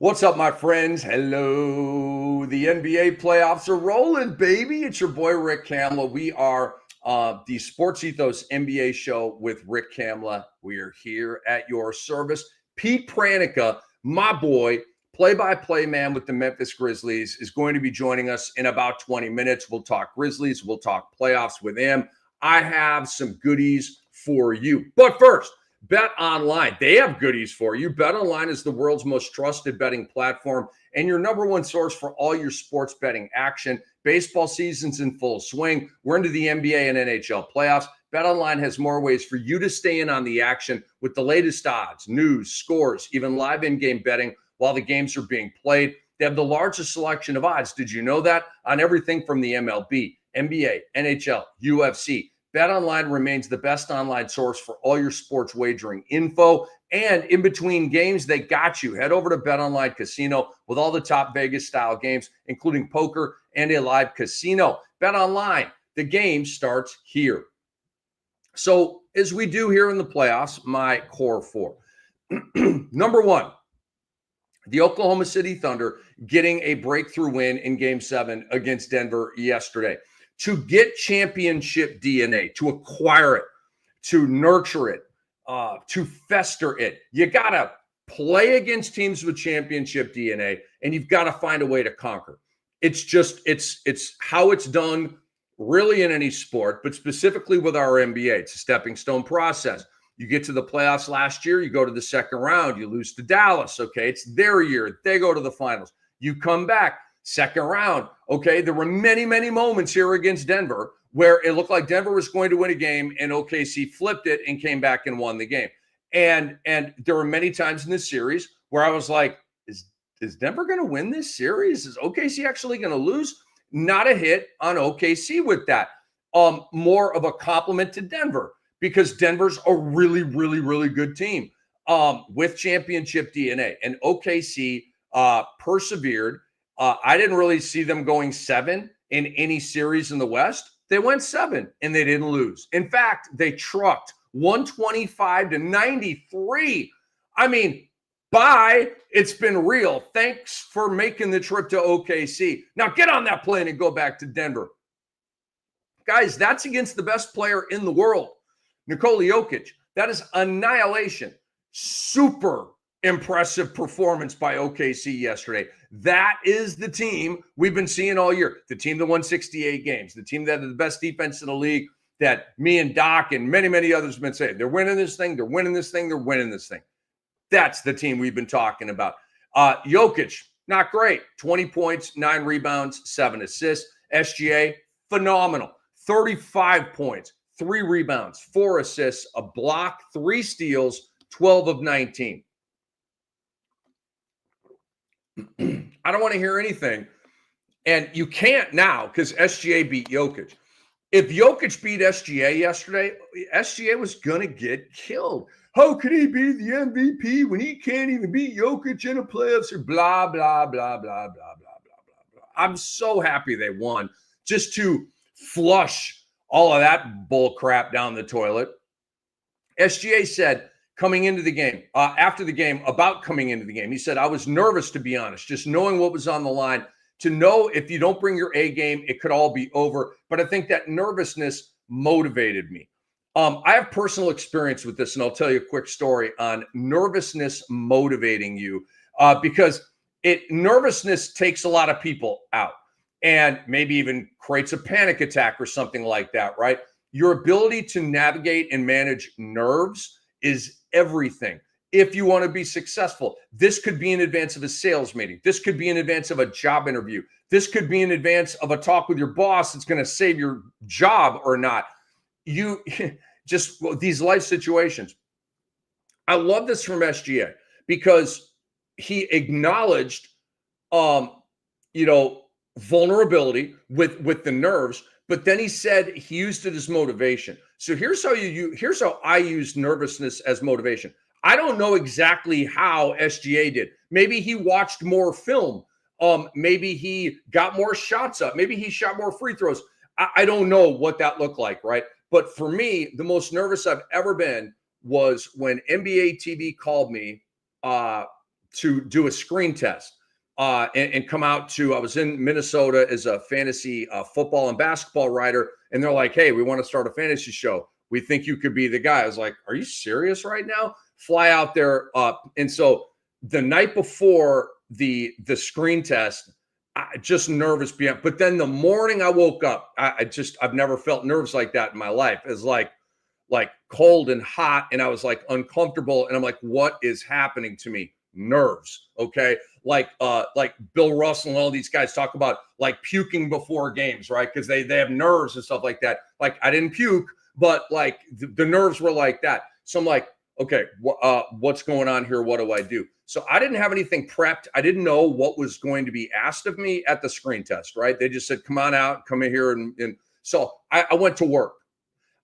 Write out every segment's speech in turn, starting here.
What's up, my friends? Hello. The NBA playoffs are rolling, baby. It's your boy, Rick Kamla. We are the SportsEthos NBA Show with Rick Kamla. We are here at your service. Pete Pranica, my boy, play-by-play man with the Memphis Grizzlies, is going to be joining us in about 20 minutes. We'll talk Grizzlies. We'll talk playoffs with him. I have some goodies for you. But first, Bet Online, they have goodies for you. Bet Online is the world's most trusted betting platform and your number one source for all your sports betting action. Baseball season's in full swing. We're into the NBA and NHL playoffs. Bet Online has more ways for you to stay in on the action with the latest odds, news, scores, even live in-game betting while the games are being played. They have the largest selection of odds. Did you know that? On everything from the MLB, NBA, NHL, UFC. BetOnline remains the best online source for all your sports wagering info. And in between games, they got you. Head over to BetOnline Casino with all the top Vegas-style games, including poker and a live casino. BetOnline, the game starts here. So as we do here in the playoffs, my core four. Number one, the Oklahoma City Thunder getting a breakthrough win in Game 7 against Denver yesterday. To get championship DNA, to acquire it, to nurture it, to fester it, you got to play against teams with championship DNA, and you've got to find a way to conquer. It's just, it's how it's done really in any sport, but specifically with our NBA. It's a stepping stone process. You get to the playoffs last year, you go to the second round, you lose to Dallas, okay? It's their year. They go to the finals. You come back. Second round, okay, there were many, many moments here against Denver where it looked like Denver was going to win a game and OKC flipped it and came back and won the game. And there were many times in this series where I was like, is Denver going to win this series? Is OKC actually going to lose? Not a hit on OKC with that. More of a compliment to Denver because Denver's a really, really, really good team with championship DNA. And OKC persevered. I didn't really see them going 7 in any series in the West. They went 7 and they didn't lose. In fact, they trucked 125-93. I mean, bye. It's been real. Thanks for making the trip to OKC. Now get on that plane and go back to Denver. Guys, that's against the best player in the world, Nikola Jokic. That is annihilation. Super impressive performance by OKC yesterday. That is the team we've been seeing all year. The team that won 68 games. The team that had the best defense in the league that me and Doc and many, many others have been saying. They're winning this thing. They're winning this thing. They're winning this thing. That's the team we've been talking about. Jokic, not great. 20 points, 9 rebounds, 7 assists. SGA, phenomenal. 35 points, 3 rebounds, 4 assists, a block, 3 steals, 12 of 19. I don't want to hear anything. And you can't now because SGA beat Jokic. If Jokic beat SGA yesterday, SGA was going to get killed. How could he be the MVP when he can't even beat Jokic in the playoffs or blah, blah, blah, blah, blah, blah, blah, blah. I'm so happy they won just to flush all of that bull crap down the toilet. SGA said, coming into the game, after the game, about coming into the game, he said, I was nervous, to be honest, just knowing what was on the line, to know if you don't bring your A game, it could all be over. But I think that nervousness motivated me. I have personal experience with this, and I'll tell you a quick story on nervousness motivating you because nervousness takes a lot of people out and maybe even creates a panic attack or something like that, right? Your ability to navigate and manage nerves is everything. If you want to be successful, this could be in advance of a sales meeting. This could be in advance of a job interview. This could be in advance of a talk with your boss that's going to save your job or not. You just these life situations. I love this from SGA because he acknowledged, vulnerability with the nerves, but then he said he used it as motivation. So here's how I use nervousness as motivation. I don't know exactly how SGA did. Maybe he watched more film. Maybe he got more shots up. Maybe he shot more free throws. I don't know what that looked like, right? But for me, the most nervous I've ever been was when NBA TV called me to do a screen test and come out to, I was in Minnesota as a fantasy football and basketball writer. And they're like, hey, we want to start a fantasy show. We think you could be the guy. I was like, are you serious right now? Fly out there. And so the night before the screen test, I just nervous beyond. But then the morning I woke up, I've never felt nervous like that in my life. It's like cold and hot. And I was like uncomfortable. And I'm like, what is happening to me? Nerves. Okay. Like Bill Russell and all these guys talk about like puking before games, right? Because they have nerves and stuff like that. Like I didn't puke, but like the nerves were like that. So I'm like, okay, what's going on here? What do I do? So I didn't have anything prepped. I didn't know what was going to be asked of me at the screen test, right? They just said, come on out, come in here. And so I went to work.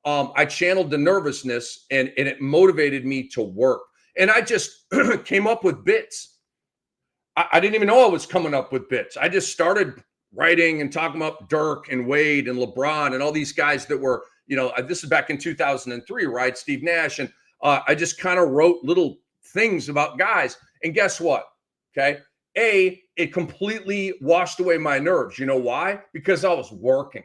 I channeled the nervousness and it motivated me to work. And I just came up with bits. I didn't even know I was coming up with bits. I just started writing and talking about Dirk and Wade and LeBron and all these guys that were, this is back in 2003, right? Steve Nash. And I just kind of wrote little things about guys. And guess what? Okay. It completely washed away my nerves. You know why? Because I was working.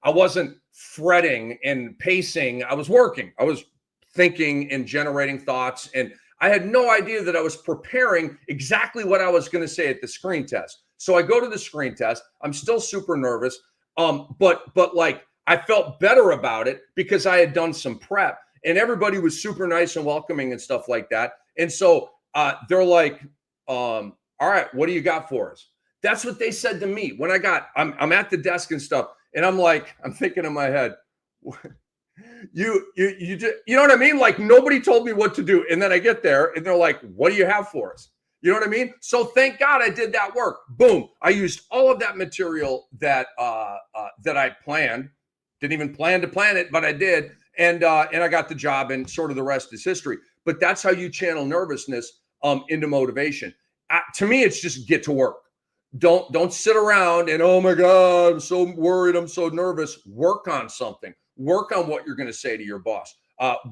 I wasn't fretting and pacing. I was working. I was thinking and generating thoughts. And I had no idea that I was preparing exactly what I was going to say at the screen test. So I go to the screen test. I'm still super nervous. But like I felt better about it because I had done some prep and everybody was super nice and welcoming and stuff like that. And so they're like, all right, what do you got for us? That's what they said to me when I'm at the desk and stuff. And I'm like, I'm thinking in my head, you know what I mean? Like nobody told me what to do. And then I get there and they're like, what do you have for us? You know what I mean? So thank God I did that work. Boom. I used all of that material that I planned. Didn't even plan to plan it, but I did. And I got the job and sort of the rest is history. But that's how you channel nervousness into motivation. To me, it's just get to work. Don't sit around and, oh my God, I'm so worried. I'm so nervous. Work on something. Work on what you're going to say to your boss.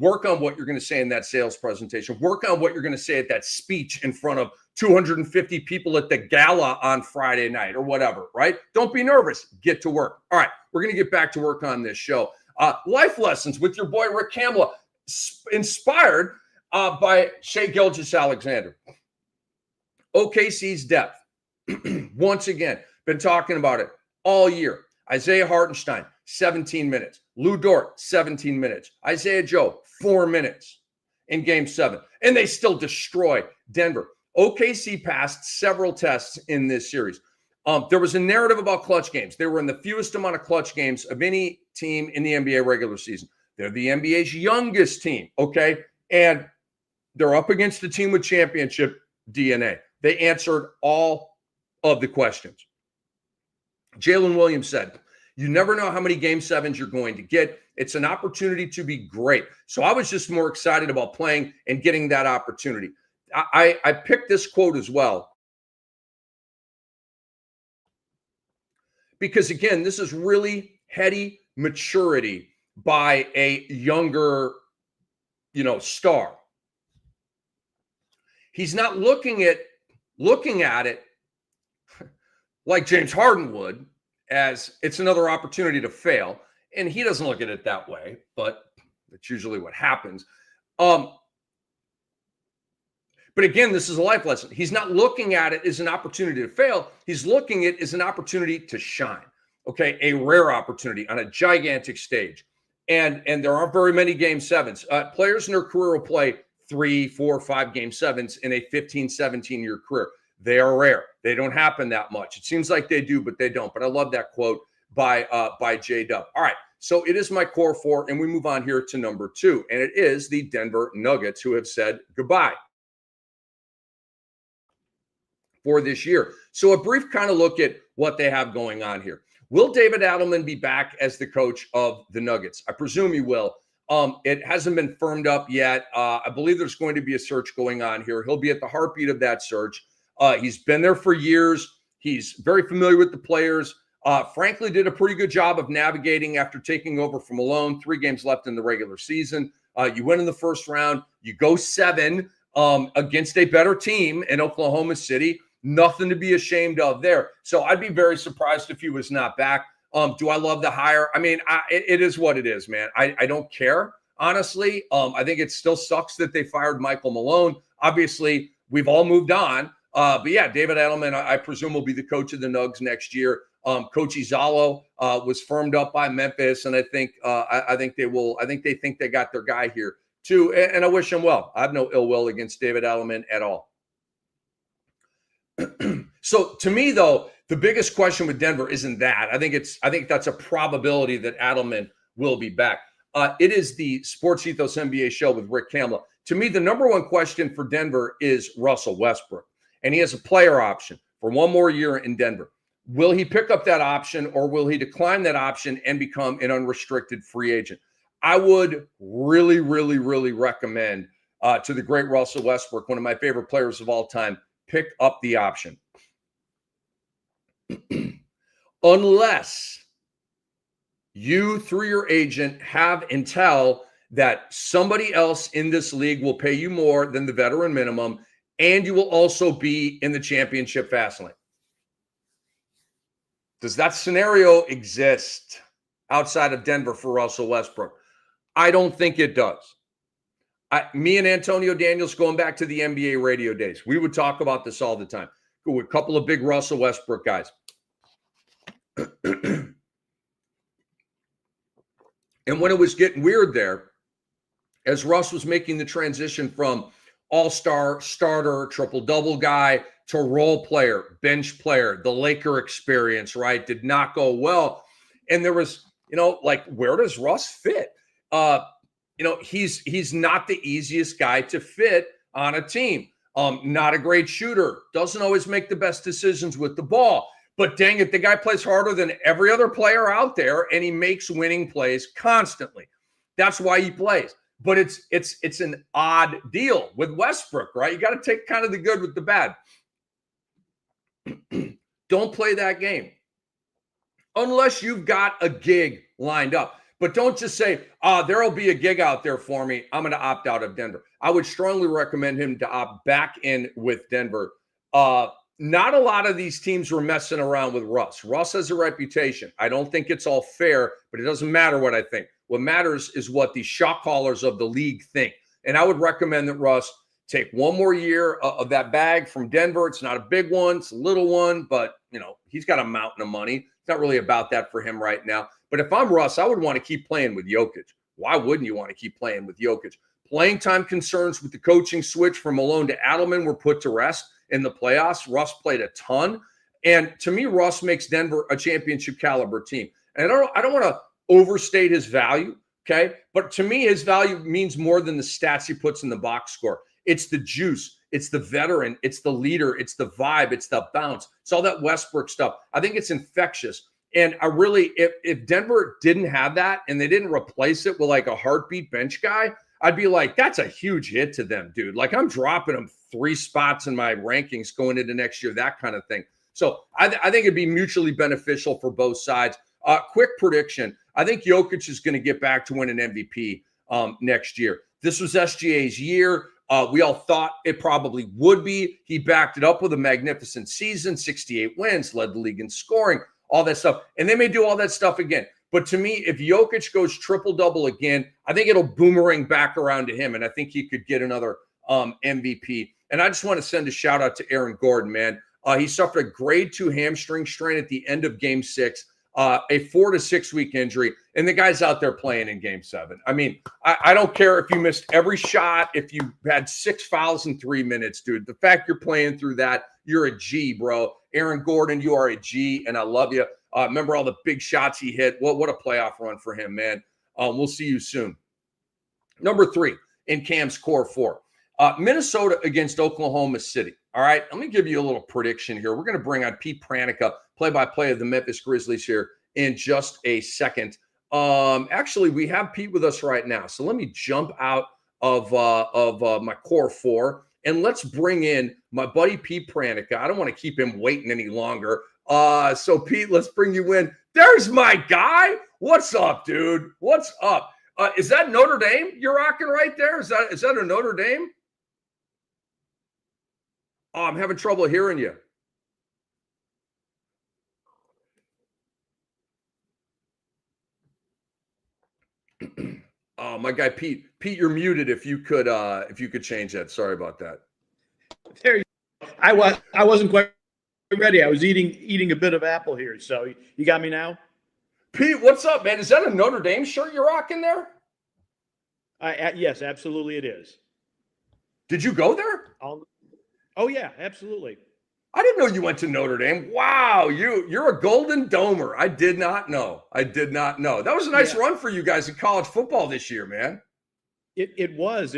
Work on what you're going to say in that sales presentation. Work on what you're going to say at that speech in front of 250 people at the gala on Friday night or whatever, right? Don't be nervous. Get to work. All right, we're going to get back to work on this show. Life lessons with your boy, Rick Kamla, inspired by Shai Gilgeous-Alexander. OKC's depth. Once again, been talking about it all year. Isaiah Hartenstein, 17 minutes. Lou Dort, 17 minutes. Isaiah Joe, 4 minutes in Game 7. And they still destroy Denver. OKC passed several tests in this series. There was a narrative about clutch games. They were in the fewest amount of clutch games of any team in the NBA regular season. They're the NBA's youngest team, okay? And they're up against a team with championship DNA. They answered all of the questions. Jalen Williams said, you never know how many Game 7s you're going to get. It's an opportunity to be great. So I was just more excited about playing and getting that opportunity. I picked this quote as well. Because again, this is really heady maturity by a younger, star. He's not looking at it like James Harden would, as it's another opportunity to fail. And he doesn't look at it that way, but that's usually what happens. But again, this is a life lesson. He's not looking at it as an opportunity to fail. He's looking at it as an opportunity to shine. Okay, a rare opportunity on a gigantic stage. And there aren't very many Game 7s. Players in their career will play 3, 4, 5 Game 7s in a 15, 17-year career. They are rare. They don't happen that much. It seems like they do, but they don't. But I love that quote by J-Dub. All right, so it is my core 4, and we move on here to number 2, and it is the Denver Nuggets, who have said goodbye for this year. So a brief kind of look at what they have going on here. Will David Adelman be back as the coach of the Nuggets? I presume he will. It hasn't been firmed up yet. I believe there's going to be a search going on here. He'll be at the heartbeat of that search. He's been there for years. He's very familiar with the players. Frankly, did a pretty good job of navigating after taking over from Malone. 3 games left in the regular season. You win in the first round. You go 7 against a better team in Oklahoma City. Nothing to be ashamed of there. So I'd be very surprised if he was not back. Do I love the hire? I mean, it is what it is, man. I don't care, honestly. I think it still sucks that they fired Michael Malone. Obviously, we've all moved on. But yeah, David Edelman, I presume, will be the coach of the Nugs next year. Coach Izalo was firmed up by Memphis, and I think they will. I think they think they got their guy here too, and I wish him well. I have no ill will against David Edelman at all. So to me, though, the biggest question with Denver isn't that. I think that's a probability that Edelman will be back. It is the Sports Ethos NBA Show with Rick Kamla. To me, the number one question for Denver is Russell Westbrook, and he has a player option for one more year in Denver. Will he pick up that option, or will he decline that option and become an unrestricted free agent? I would really, really, really recommend to the great Russell Westbrook, one of my favorite players of all time, pick up the option. Unless you, through your agent, have intel that somebody else in this league will pay you more than the veteran minimum, and you will also be in the championship fast lane. Does that scenario exist outside of Denver for Russell Westbrook? I don't think it does. Me and Antonio Daniels, going back to the NBA radio days, we would talk about this all the time. A couple of big Russell Westbrook guys. And when it was getting weird there, as Russ was making the transition from all-star, starter, triple-double guy to role player, bench player, the Laker experience, right, did not go well. And there was, like, where does Russ fit? He's not the easiest guy to fit on a team. Not a great shooter. Doesn't always make the best decisions with the ball. But dang it, the guy plays harder than every other player out there, and he makes winning plays constantly. That's why he plays. But it's an odd deal with Westbrook, right? You got to take kind of the good with the bad. Don't play that game unless you've got a gig lined up. But don't just say, there'll be a gig out there for me. I'm going to opt out of Denver. I would strongly recommend him to opt back in with Denver. Not a lot of these teams were messing around with Russ. Russ has a reputation. I don't think it's all fair, but it doesn't matter what I think. What matters is what the shot callers of the league think. And I would recommend that Russ take one more year of that bag from Denver. It's not a big one. It's a little one, but, he's got a mountain of money. It's not really about that for him right now. But if I'm Russ, I would want to keep playing with Jokic. Why wouldn't you want to keep playing with Jokic? Playing time concerns with the coaching switch from Malone to Edelman were put to rest in the playoffs. Russ played a ton. And to me, Russ makes Denver a championship caliber team. And I don't want to overstate his value, okay? But to me, his value means more than the stats he puts in the box score. It's the juice. It's the veteran. It's the leader. It's the vibe. It's the bounce. It's all that Westbrook stuff. I think it's infectious. And I really, if Denver didn't have that and they didn't replace it with like a heartbeat bench guy, I'd be like, that's a huge hit to them, dude. Like, I'm dropping them 3 spots in my rankings going into next year, that kind of thing. So I think it'd be mutually beneficial for both sides. Quick prediction. I think Jokic is going to get back to win an MVP next year. This was SGA's year. We all thought it probably would be. He backed it up with a magnificent season, 68 wins, led the league in scoring, all that stuff. And they may do all that stuff again. But to me, if Jokic goes triple-double again, I think it'll boomerang back around to him, and I think he could get another MVP. And I just want to send a shout-out to Aaron Gordon, man. He suffered a grade 2 hamstring strain at the end of Game 6, a 4 to 6 week injury, and the guy's out there playing in Game 7. I mean, I don't care if you missed every shot, if you had 6 fouls in 3 minutes, dude. The fact you're playing through that, you're a G, bro. Aaron Gordon, you are a G, and I love you. Remember all the big shots he hit. What a playoff run for him, man. We'll see you soon. Number 3 in Cam's core 4. Minnesota against Oklahoma City. All right, let me give you a little prediction here. We're going to bring on Pete Pranica, play-by-play of the Memphis Grizzlies here in just a second. Actually, we have Pete with us right now. So let me jump out of my core 4, and let's bring in my buddy Pete Pranica. I don't want to keep him waiting any longer. So Pete, let's bring you in. There's my guy. What's up, dude? What's up? Is that Notre Dame you're rocking right there? Is that a Notre Dame? Oh, I'm having trouble hearing you. Oh, my guy Pete. Pete, you're muted. If you could change that. Sorry about that. There you go. I wasn't quite ready. I was eating a bit of apple here. So you got me now? Pete, what's up, man? Is that a Notre Dame shirt you're rocking there? Yes, absolutely it is. Did you go there? Oh yeah, absolutely. I didn't know you went to Notre Dame. Wow, you're a Golden Domer. I did not know. That was a nice run for you guys in college football this year, man. It was,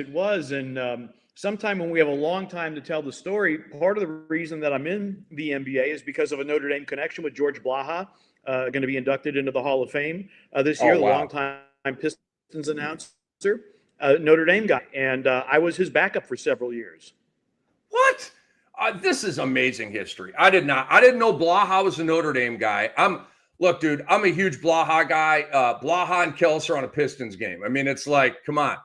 and sometime when we have a long time to tell the story, part of the reason that I'm in the NBA is because of a Notre Dame connection with George Blaha, going to be inducted into the Hall of Fame this year. Oh, wow. The longtime Pistons announcer, Notre Dame guy, and I was his backup for several years. What? This is amazing history. I didn't know Blaha was a Notre Dame guy. Look, dude, I'm a huge Blaha guy. Blaha and Kels are on a Pistons game. I mean, it's like, come on.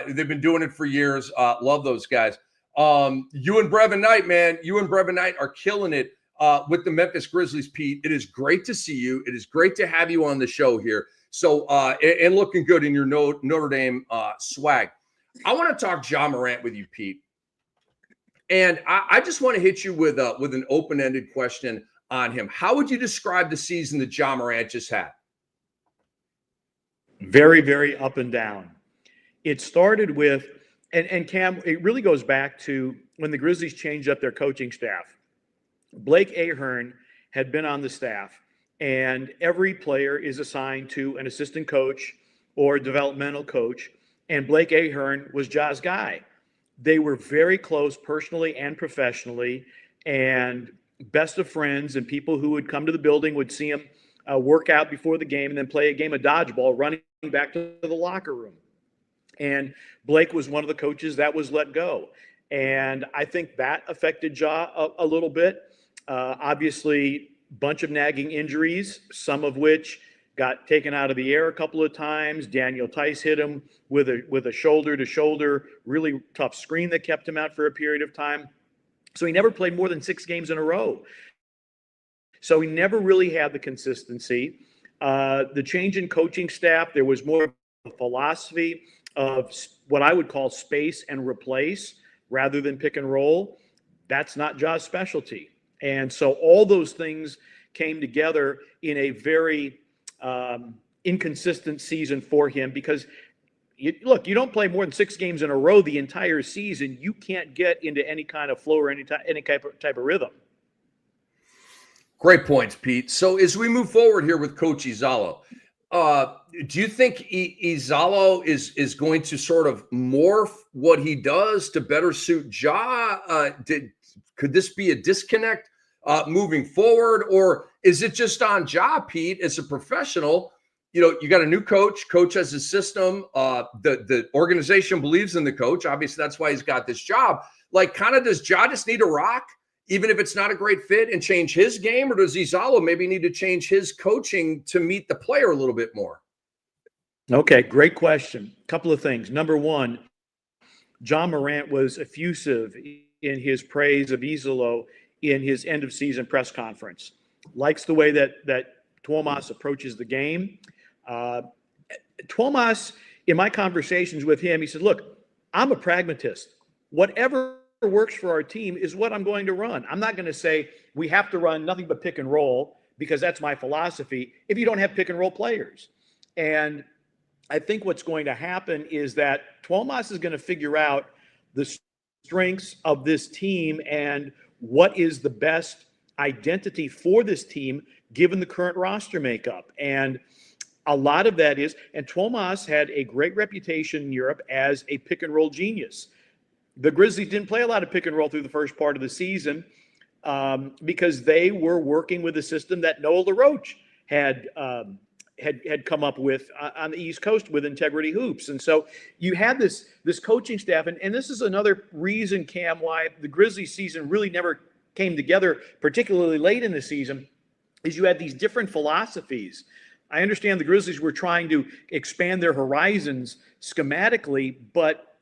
They've been doing it for years. Love those guys. You and Brevin Knight, man. You and Brevin Knight are killing it with the Memphis Grizzlies, Pete. It is great to see you. It is great to have you on the show here. So, and looking good in your Notre Dame swag. I want to talk Ja Morant with you, Pete. And I just want to hit you with an open-ended question on him. How would you describe the season that Ja Morant just had? Very, very up and down. It started with, and Cam, it really goes back to when the Grizzlies changed up their coaching staff. Blake Ahern had been on the staff, and every player is assigned to an assistant coach or developmental coach, and Blake Ahern was Ja's guy. They were very close personally and professionally, and best of friends, and people who would come to the building would see him work out before the game and then play a game of dodgeball running back to the locker room. And Blake was one of the coaches that was let go. And I think that affected Ja a little bit. Obviously, bunch of nagging injuries, some of which got taken out of the air a couple of times. Daniel Tice hit him with a shoulder-to-shoulder, really tough screen that kept him out for a period of time. So he never played more than 6 games in a row. So he never really had the consistency. The change in coaching staff, there was more of a philosophy of what I would call space and replace rather than pick and roll. That's not Ja's specialty. And so all those things came together in a very inconsistent season for him because, you don't play more than 6 games in a row the entire season. You can't get into any kind of flow or any type of rhythm. Great points, Pete. So as we move forward here with Coach Izzalo, do you think Izzalo is going to sort of morph what he does to better suit Ja? Could this be a disconnect moving forward, or is it just on Ja, Pete, as a professional? You got a new coach. Coach has his system. The organization believes in the coach. Obviously, that's why he's got this job. Like, kind of, does Ja just need to rock, even if it's not a great fit, and change his game? Or does Izzalo maybe need to change his coaching to meet the player a little bit more? Okay, great question. Couple of things. Number one, Ja Morant was effusive in his praise of Izzalo in his end-of-season press conference. Likes the way that Tuomas approaches the game. Tuomas, in my conversations with him, he said, look, I'm a pragmatist. Whatever works for our team is what I'm going to run. I'm not going to say we have to run nothing but pick and roll because that's my philosophy if you don't have pick and roll players. And I think what's going to happen is that Tuomas is going to figure out the strengths of this team and what is the best identity for this team given the current roster makeup. And a lot of that is, and Tuomas had a great reputation in Europe as a pick and roll genius. The Grizzlies didn't play a lot of pick and roll through the first part of the season because they were working with a system that Noah LaRoche had come up with on the East Coast with Integrity Hoops. And so you had this coaching staff, and this is another reason, Cam, why the Grizzlies season really never came together, particularly late in the season, is you had these different philosophies. I understand the Grizzlies were trying to expand their horizons schematically, but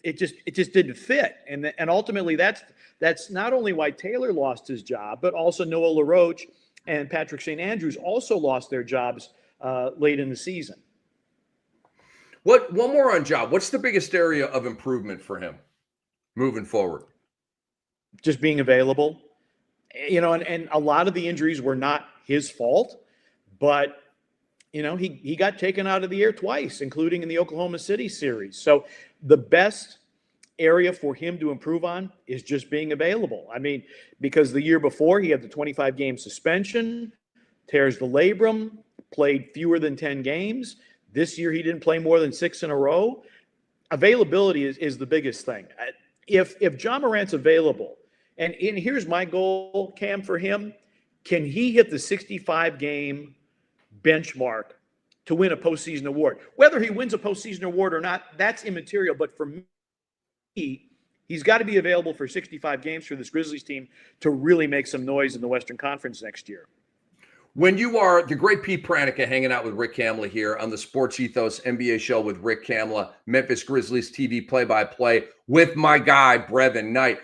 it just didn't fit. And ultimately that's That's not only why Taylor lost his job, but also Noah LaRoche and Patrick St. Andrews also lost their jobs late in the season. One more on job. What's the biggest area of improvement for him moving forward? Just being available. And a lot of the injuries were not his fault, but he got taken out of the air twice, including in the Oklahoma City series. So the best area for him to improve on is just being available. I mean, because the year before he had the 25-game suspension, tears the labrum, played fewer than 10 games. This year he didn't play more than 6 in a row. Availability is the biggest thing. If John Morant's available, and here's my goal, Cam, for him, can he hit the 65-game benchmark to win a postseason award? Whether he wins a postseason award or not, that's immaterial. But for me, he's got to be available for 65 games for this Grizzlies team to really make some noise in the Western Conference next year. When you are the great Pete Pranica hanging out with Rick Kamla here on the Sports Ethos NBA Show with Rick Kamla, Memphis Grizzlies TV play-by-play with my guy, Brevin Knight.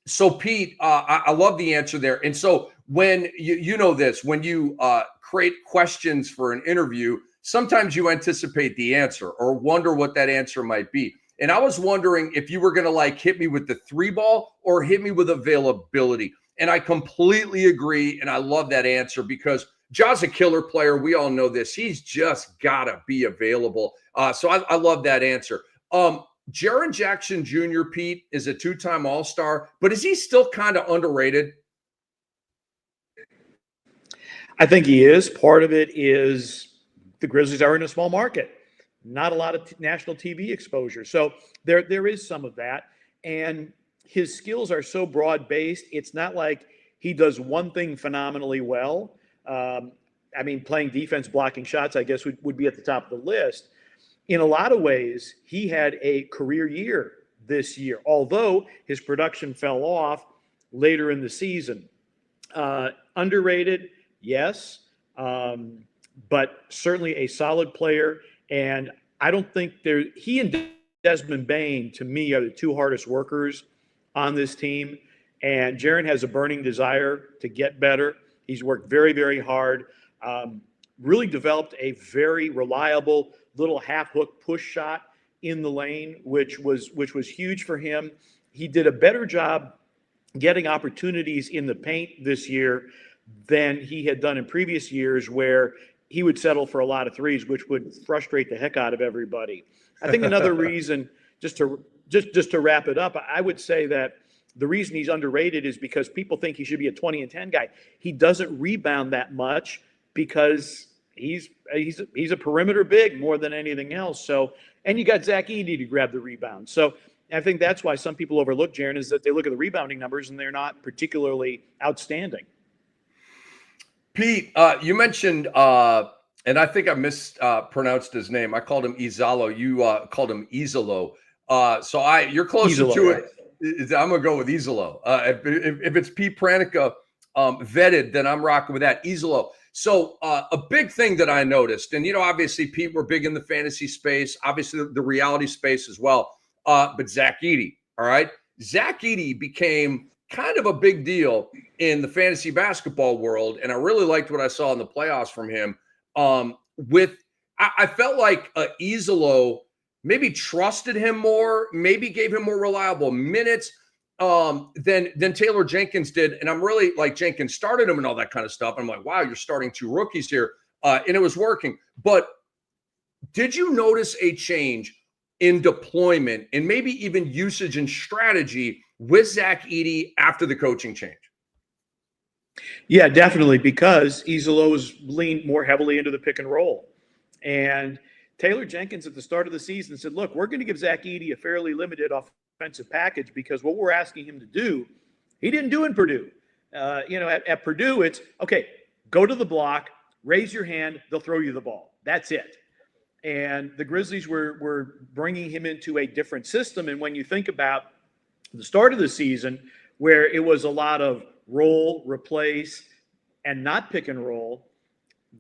So, Pete, I love the answer there. And so when you know this, when you create questions for an interview, sometimes you anticipate the answer or wonder what that answer might be. And I was wondering if you were going to hit me with the 3-ball or hit me with availability. And I completely agree. And I love that answer because Ja's a killer player. We all know this. He's just got to be available. So I love that answer. Jaren Jackson Jr., Pete, is a 2-time All-Star, but is he still kind of underrated? I think he is. Part of it is the Grizzlies are in a small market. Not a lot of national TV exposure. So there is some of that. And his skills are so broad-based, it's not like he does one thing phenomenally well. Playing defense, blocking shots, I guess, would be at the top of the list. In a lot of ways, he had a career year this year, although his production fell off later in the season. Underrated, yes, but certainly a solid player. And I don't think he and Desmond Bane, to me, are the two hardest workers on this team. And Jaren has a burning desire to get better. He's worked very, very hard. Really developed a very reliable little half-hook push shot in the lane, which was huge for him. He did a better job getting opportunities in the paint this year than he had done in previous years, where he would settle for a lot of threes, which would frustrate the heck out of everybody. I think another reason, just to wrap it up, I would say that the reason he's underrated is because people think he should be a 20 and 10 guy. He doesn't rebound that much because he's a perimeter big more than anything else. So, and you got Zach Edey to grab the rebound. So I think that's why some people overlook Jaren, is that they look at the rebounding numbers and they're not particularly outstanding. Pete, you mentioned, and I think I mispronounced his name. I called him Izalo. You called him Izalo. You're closer Izalo, to right? it. I'm gonna go with Izalo. If it's Pete Pranica vetted, then I'm rocking with that Izalo. So a big thing that I noticed, and obviously, Pete, we're big in the fantasy space, obviously the reality space as well. But Zach Edey, all right, Zach Edey became kind of a big deal in the fantasy basketball world, and I really liked what I saw in the playoffs from him. I felt like Izalo maybe trusted him more, maybe gave him more reliable minutes than Taylor Jenkins did. And I'm really like, Jenkins started him and all that kind of stuff. I'm like, wow, you're starting 2 rookies here. And it was working. But did you notice a change in deployment and maybe even usage and strategy with Zach Edey after the coaching change? Yeah, definitely, because Izalo's leaned more heavily into the pick and roll. And Taylor Jenkins at the start of the season said, look, we're going to give Zach Edey a fairly limited offensive package because what we're asking him to do, he didn't do in Purdue. At Purdue, it's, okay, go to the block, raise your hand, they'll throw you the ball. That's it. And the Grizzlies were bringing him into a different system. And when you think about the start of the season, where it was a lot of roll, replace, and not pick and roll,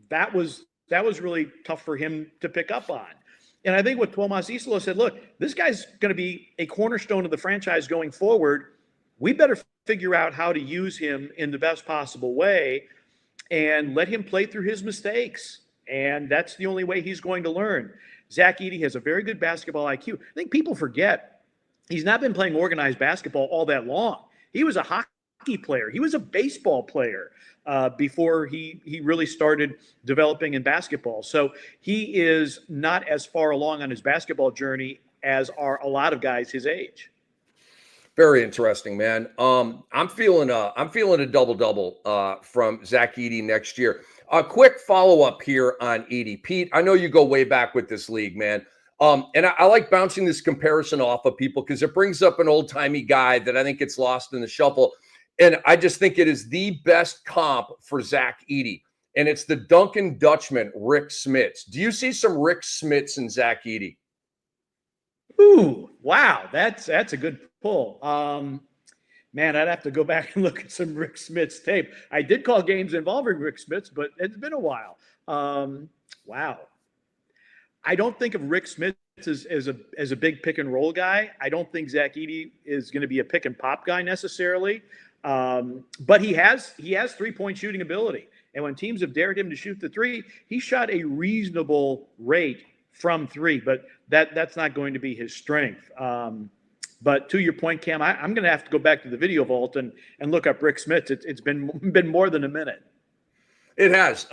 that was really tough for him to pick up on. And I think what Tomas Izalo said, look, this guy's going to be a cornerstone of the franchise going forward. we better figure out how to use him in the best possible way and let him play through his mistakes. And that's the only way he's going to learn. Zach Edey has a very good basketball IQ. I think people forget he's not been playing organized basketball all that long. He was a hockey player. He was a baseball player before he really started developing in basketball. So he is not as far along on his basketball journey as are a lot of guys his age. Very interesting, man. I'm feeling a double-double from Zach Edey next year. A quick follow-up here on Edey. Pete, I know you go way back with this league, man. And I like bouncing this comparison off of people because it brings up an old-timey guy that I think gets lost in the shuffle. And I just think it is the best comp for Zach Edey. And it's the Duncan Dutchman, Rick Smits. Do you see some Rick Smits in Zach Edey? Ooh, wow. That's a good pull. Man, I'd have to go back and look at some Rick Smits tape. I did call games involving Rick Smits, but it's been a while. Wow. I don't think of Rick Smits as a big pick and roll guy. I don't think Zach Edey is going to be a pick and pop guy necessarily. But he has 3-point shooting ability. And when teams have dared him to shoot the three, he shot a reasonable rate from three, but that's not going to be his strength. But to your point, Cam, I'm going to have to go back to the video vault and look up Rick Smits. It's been more than a minute. It has.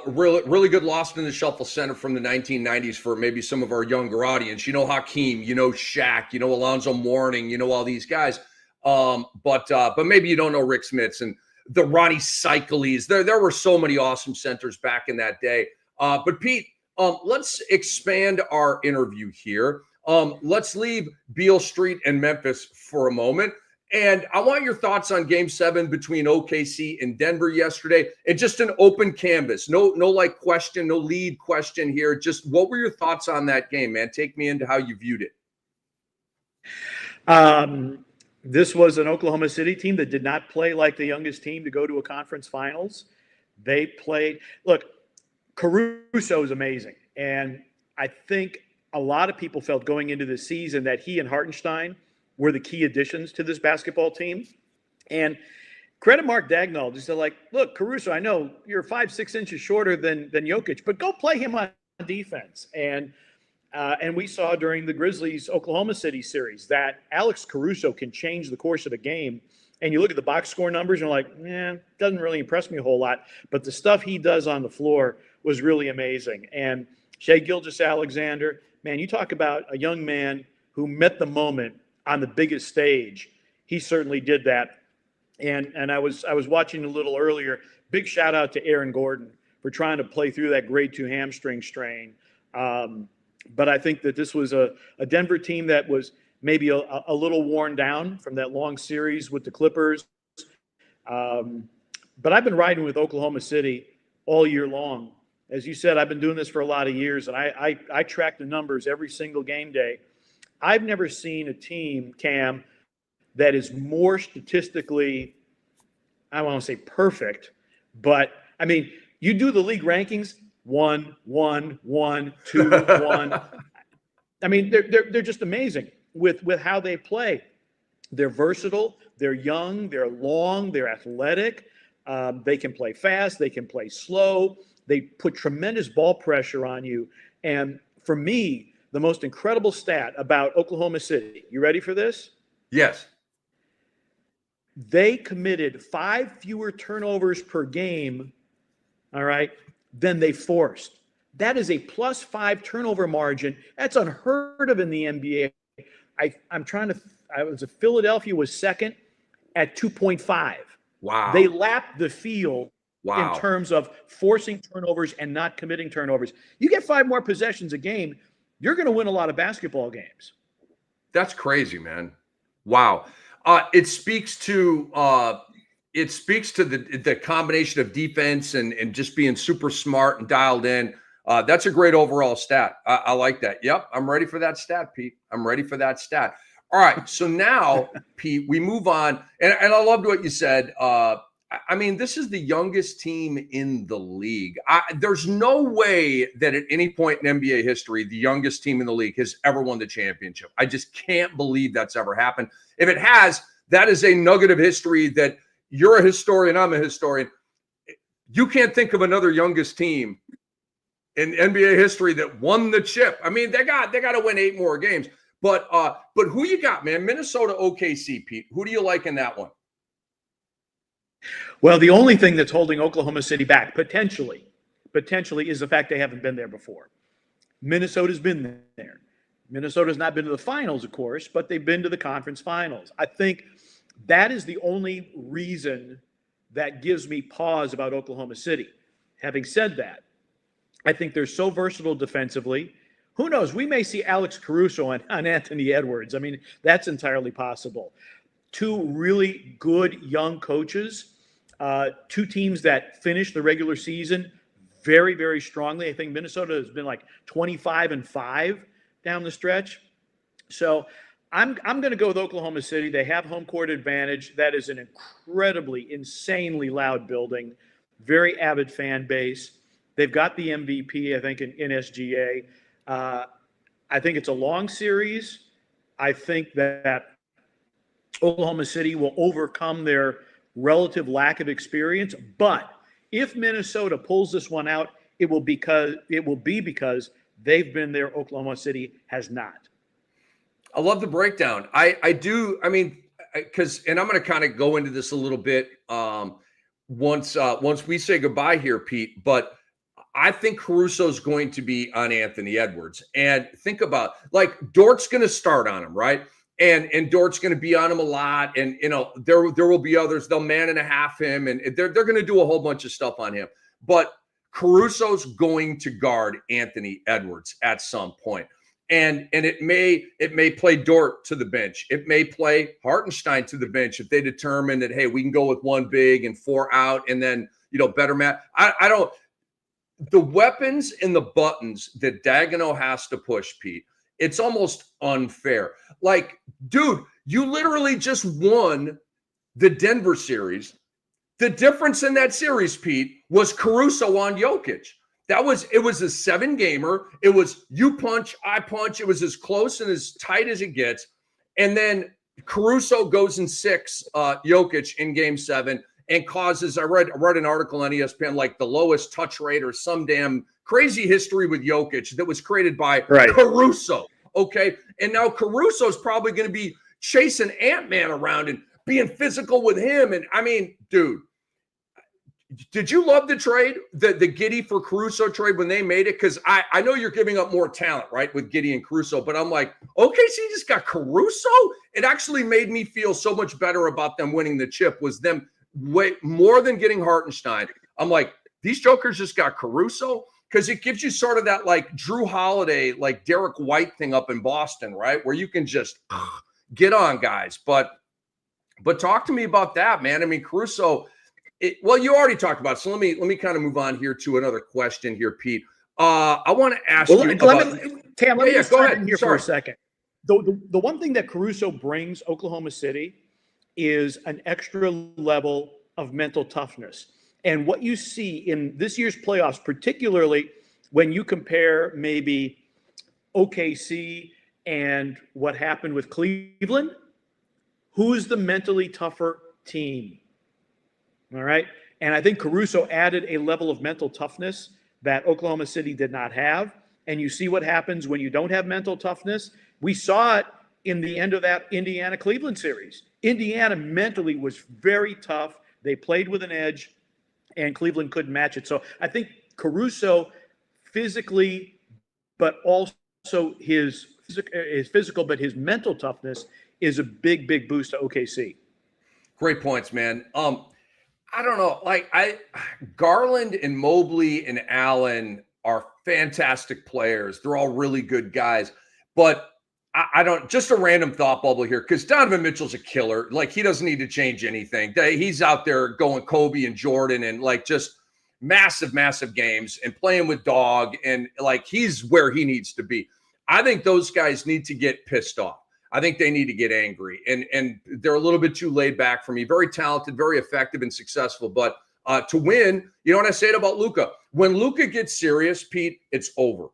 Really good lost in the shuffle center from the 1990s for maybe some of our younger audience. You know Hakeem, you know Shaq, you know Alonzo Mourning, you know all these guys. But maybe you don't know Rick Smits and the Ronnie Cycles. There were so many awesome centers back in that day. But Pete, let's expand our interview here. Let's leave Beale Street and Memphis for a moment. And I want your thoughts on Game 7 between OKC and Denver yesterday. And just an open canvas. No like question, no lead question here. Just what were your thoughts on that game, man? Take me into how you viewed it. This was an Oklahoma City team that did not play like the youngest team to go to a conference finals. They played – look, Caruso is amazing. And I think a lot of people felt going into the season that he and Hartenstein were the key additions to this basketball team. And credit Mark Dagnall. Just like, look, Caruso, I know you're 5-6 inches shorter than Jokic, but go play him on defense. And we saw during the Grizzlies Oklahoma City series that Alex Caruso can change the course of a game. And you look at the box score numbers, and you're like, doesn't really impress me a whole lot. But the stuff he does on the floor was really amazing. And Shai Gilgeous-Alexander, man, you talk about a young man who met the moment on the biggest stage. He certainly did that. And I was watching a little earlier. Big shout out to Aaron Gordon for trying to play through that grade 2 hamstring strain. But I think that this was a Denver team that was maybe a little worn down from that long series with the Clippers. But I've been riding with Oklahoma City all year long. As you said, I've been doing this for a lot of years, and I track the numbers every single game day. I've never seen a team, Cam, that is more statistically, I don't want to say perfect, but, I mean, you do the league rankings, 1, 1, 1, 2, 1. I mean, they're just amazing with how they play. They're versatile. They're young. They're long. They're athletic. They can play fast. They can play slow. They put tremendous ball pressure on you. And for me, the most incredible stat about Oklahoma City, you ready for this? Yes. They committed 5 fewer turnovers per game, all right, than they forced. That is a +5 turnover margin. That's unheard of in the NBA. Philadelphia was second at 2.5. Wow. They lapped the field in terms of forcing turnovers and not committing turnovers. You get 5 more possessions a game, you're going to win a lot of basketball games. That's crazy, man. Wow. It speaks to the combination of defense and just being super smart and dialed in. That's a great overall stat. I like that. Yep. I'm ready for that stat, Pete. I'm ready for that stat. All right. So now, Pete, we move on. And I loved what you said. I mean, this is the youngest team in the league. There's no way that at any point in NBA history, the youngest team in the league has ever won the championship. I just can't believe that's ever happened. If it has, that is a nugget of history that you're a historian, I'm a historian. You can't think of another youngest team in NBA history that won the chip. I mean, they got to win 8 more games. But who you got, man? Minnesota, OKC, Pete. Who do you like in that one? Well, the only thing that's holding Oklahoma City back, potentially, is the fact they haven't been there before. Minnesota's been there. Minnesota's not been to the finals, of course, but they've been to the conference finals. I think that is the only reason that gives me pause about Oklahoma City. Having said that, I think they're so versatile defensively. Who knows? We may see Alex Caruso on Anthony Edwards. I mean, that's entirely possible. 2 really good young coaches, 2 teams that finished the regular season very, very strongly. I think Minnesota has been like 25-5 down the stretch. So I'm going to go with Oklahoma City. They have home court advantage. That is an incredibly, insanely loud building, very avid fan base. They've got the MVP, I think, in SGA. I think it's a long series. I think that Oklahoma City will overcome their relative lack of experience. But if Minnesota pulls this one out, it will be because they've been there. Oklahoma City has not. I love the breakdown. I do. I mean, because, and I'm going to kind of go into this a little bit once we say goodbye here, Pete. But I think Caruso's going to be on Anthony Edwards. And think about, like, Dort's going to start on him, right? And Dort's going to be on him a lot. And, you know, there will be others. They'll man and a half him. And they're going to do a whole bunch of stuff on him. But Caruso's going to guard Anthony Edwards at some point. And it may play Dort to the bench. It may play Hartenstein to the bench if they determine that, hey, we can go with 1 big and 4 out and then, you know, better match. I don't – the weapons and the buttons that Daigneault has to push, Pete, it's almost unfair. Like, dude, you literally just won the Denver series. The difference in that series, Pete, was Caruso on Jokic. It was a 7-gamer. It was you punch, I punch. It was as close and as tight as it gets. And then Caruso goes and 6 Jokic in game 7 and causes, I read an article on ESPN, like the lowest touch rate or some damn crazy history with Jokic that was created by Caruso. Okay. And now Caruso's probably going to be chasing Ant-Man around and being physical with him. And I mean, dude, did you love the trade, the Giddey for Caruso trade when they made it? Because I know you're giving up more talent, right, with Giddey and Caruso, but I'm like, okay, so you just got Caruso? It actually made me feel so much better about them winning the chip, was them way more than getting Hartenstein. I'm like, these jokers just got Caruso? Because it gives you sort of that like Drew Holiday, like Derek White thing up in Boston, right, where you can just get on guys. But talk to me about that, man. I mean, Caruso – well, you already talked about it, so let me kind of move on here to another question here, Pete. I want to ask you about Tam, let me just go ahead in here for a second. The one thing that Caruso brings Oklahoma City is an extra level of mental toughness. And what you see in this year's playoffs, particularly when you compare maybe OKC and what happened with Cleveland, who's the mentally tougher team? All right. And I think Caruso added a level of mental toughness that Oklahoma City did not have. And you see what happens when you don't have mental toughness. We saw it in the end of that Indiana-Cleveland series. Indiana mentally was very tough. They played with an edge, and Cleveland couldn't match it. So I think Caruso physically, but also his physical, but his mental toughness is a big, big boost to OKC. Great points, man. I don't know. Like Garland and Mobley and Allen are fantastic players. They're all really good guys. But I don't, just a random thought bubble here, because Donovan Mitchell's a killer. Like, he doesn't need to change anything. He's out there going Kobe and Jordan and like just massive, massive games and playing with dog. And like, he's where he needs to be. I think those guys need to get pissed off. I think they need to get angry, and they're a little bit too laid back for me. Very talented, very effective and successful. But to win, you know what I said about Luka? When Luka gets serious, Pete, it's over.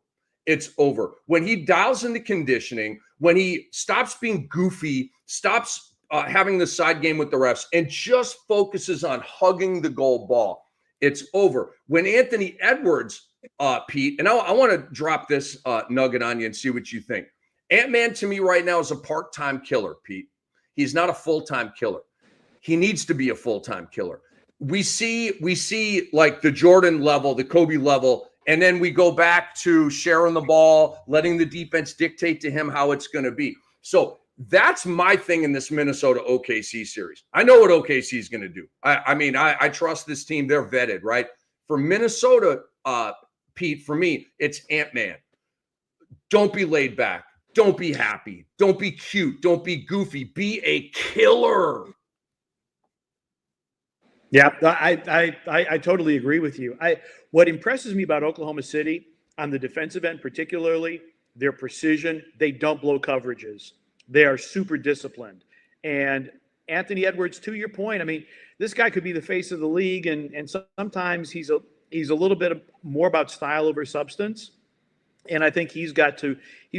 It's over. When he dials into conditioning, when he stops being goofy, stops having the side game with the refs and just focuses on hugging the gold ball, it's over. When Anthony Edwards, Pete, and I want to drop this nugget on you and see what you think. Ant-Man to me right now is a part-time killer, Pete. He's not a full-time killer. He needs to be a full-time killer. We see like the Jordan level, the Kobe level, and then we go back to sharing the ball, letting the defense dictate to him how it's going to be. So that's my thing in this Minnesota OKC series. I know what OKC is going to do. I trust this team. They're vetted, right? For Minnesota, Pete, for me, it's Ant-Man. Don't be laid back. Don't be happy. Don't be cute. Don't be goofy. Be a killer. Yeah, I totally agree with you. What impresses me about Oklahoma City on the defensive end, particularly their precision, they don't blow coverages. They are super disciplined. And Anthony Edwards, to your point, I mean, this guy could be the face of the league, and sometimes he's a little bit more about style over substance. And I think he's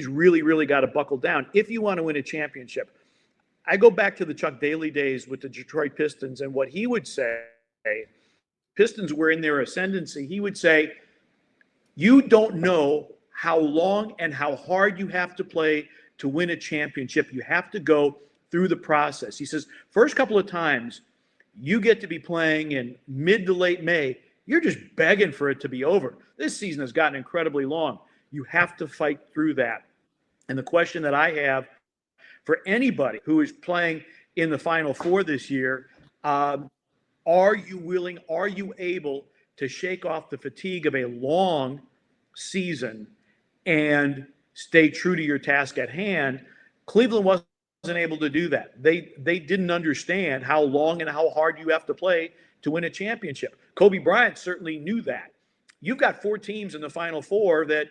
really, really got to buckle down if you want to win a championship. I go back to the Chuck Daly days with the Detroit Pistons and what he would say. Pistons were in their ascendancy. He would say, you don't know how long and how hard you have to play to win a championship. You have to go through the process. He says, first couple of times you get to be playing in mid to late May, you're just begging for it to be over. This season has gotten incredibly long. You have to fight through that. And the question that I have for anybody who is playing in the Final Four this year, are you willing, are you able to shake off the fatigue of a long season and stay true to your task at hand? Cleveland wasn't able to do that. They didn't understand how long and how hard you have to play to win a championship. Kobe Bryant certainly knew that. You've got 4 teams in the Final Four that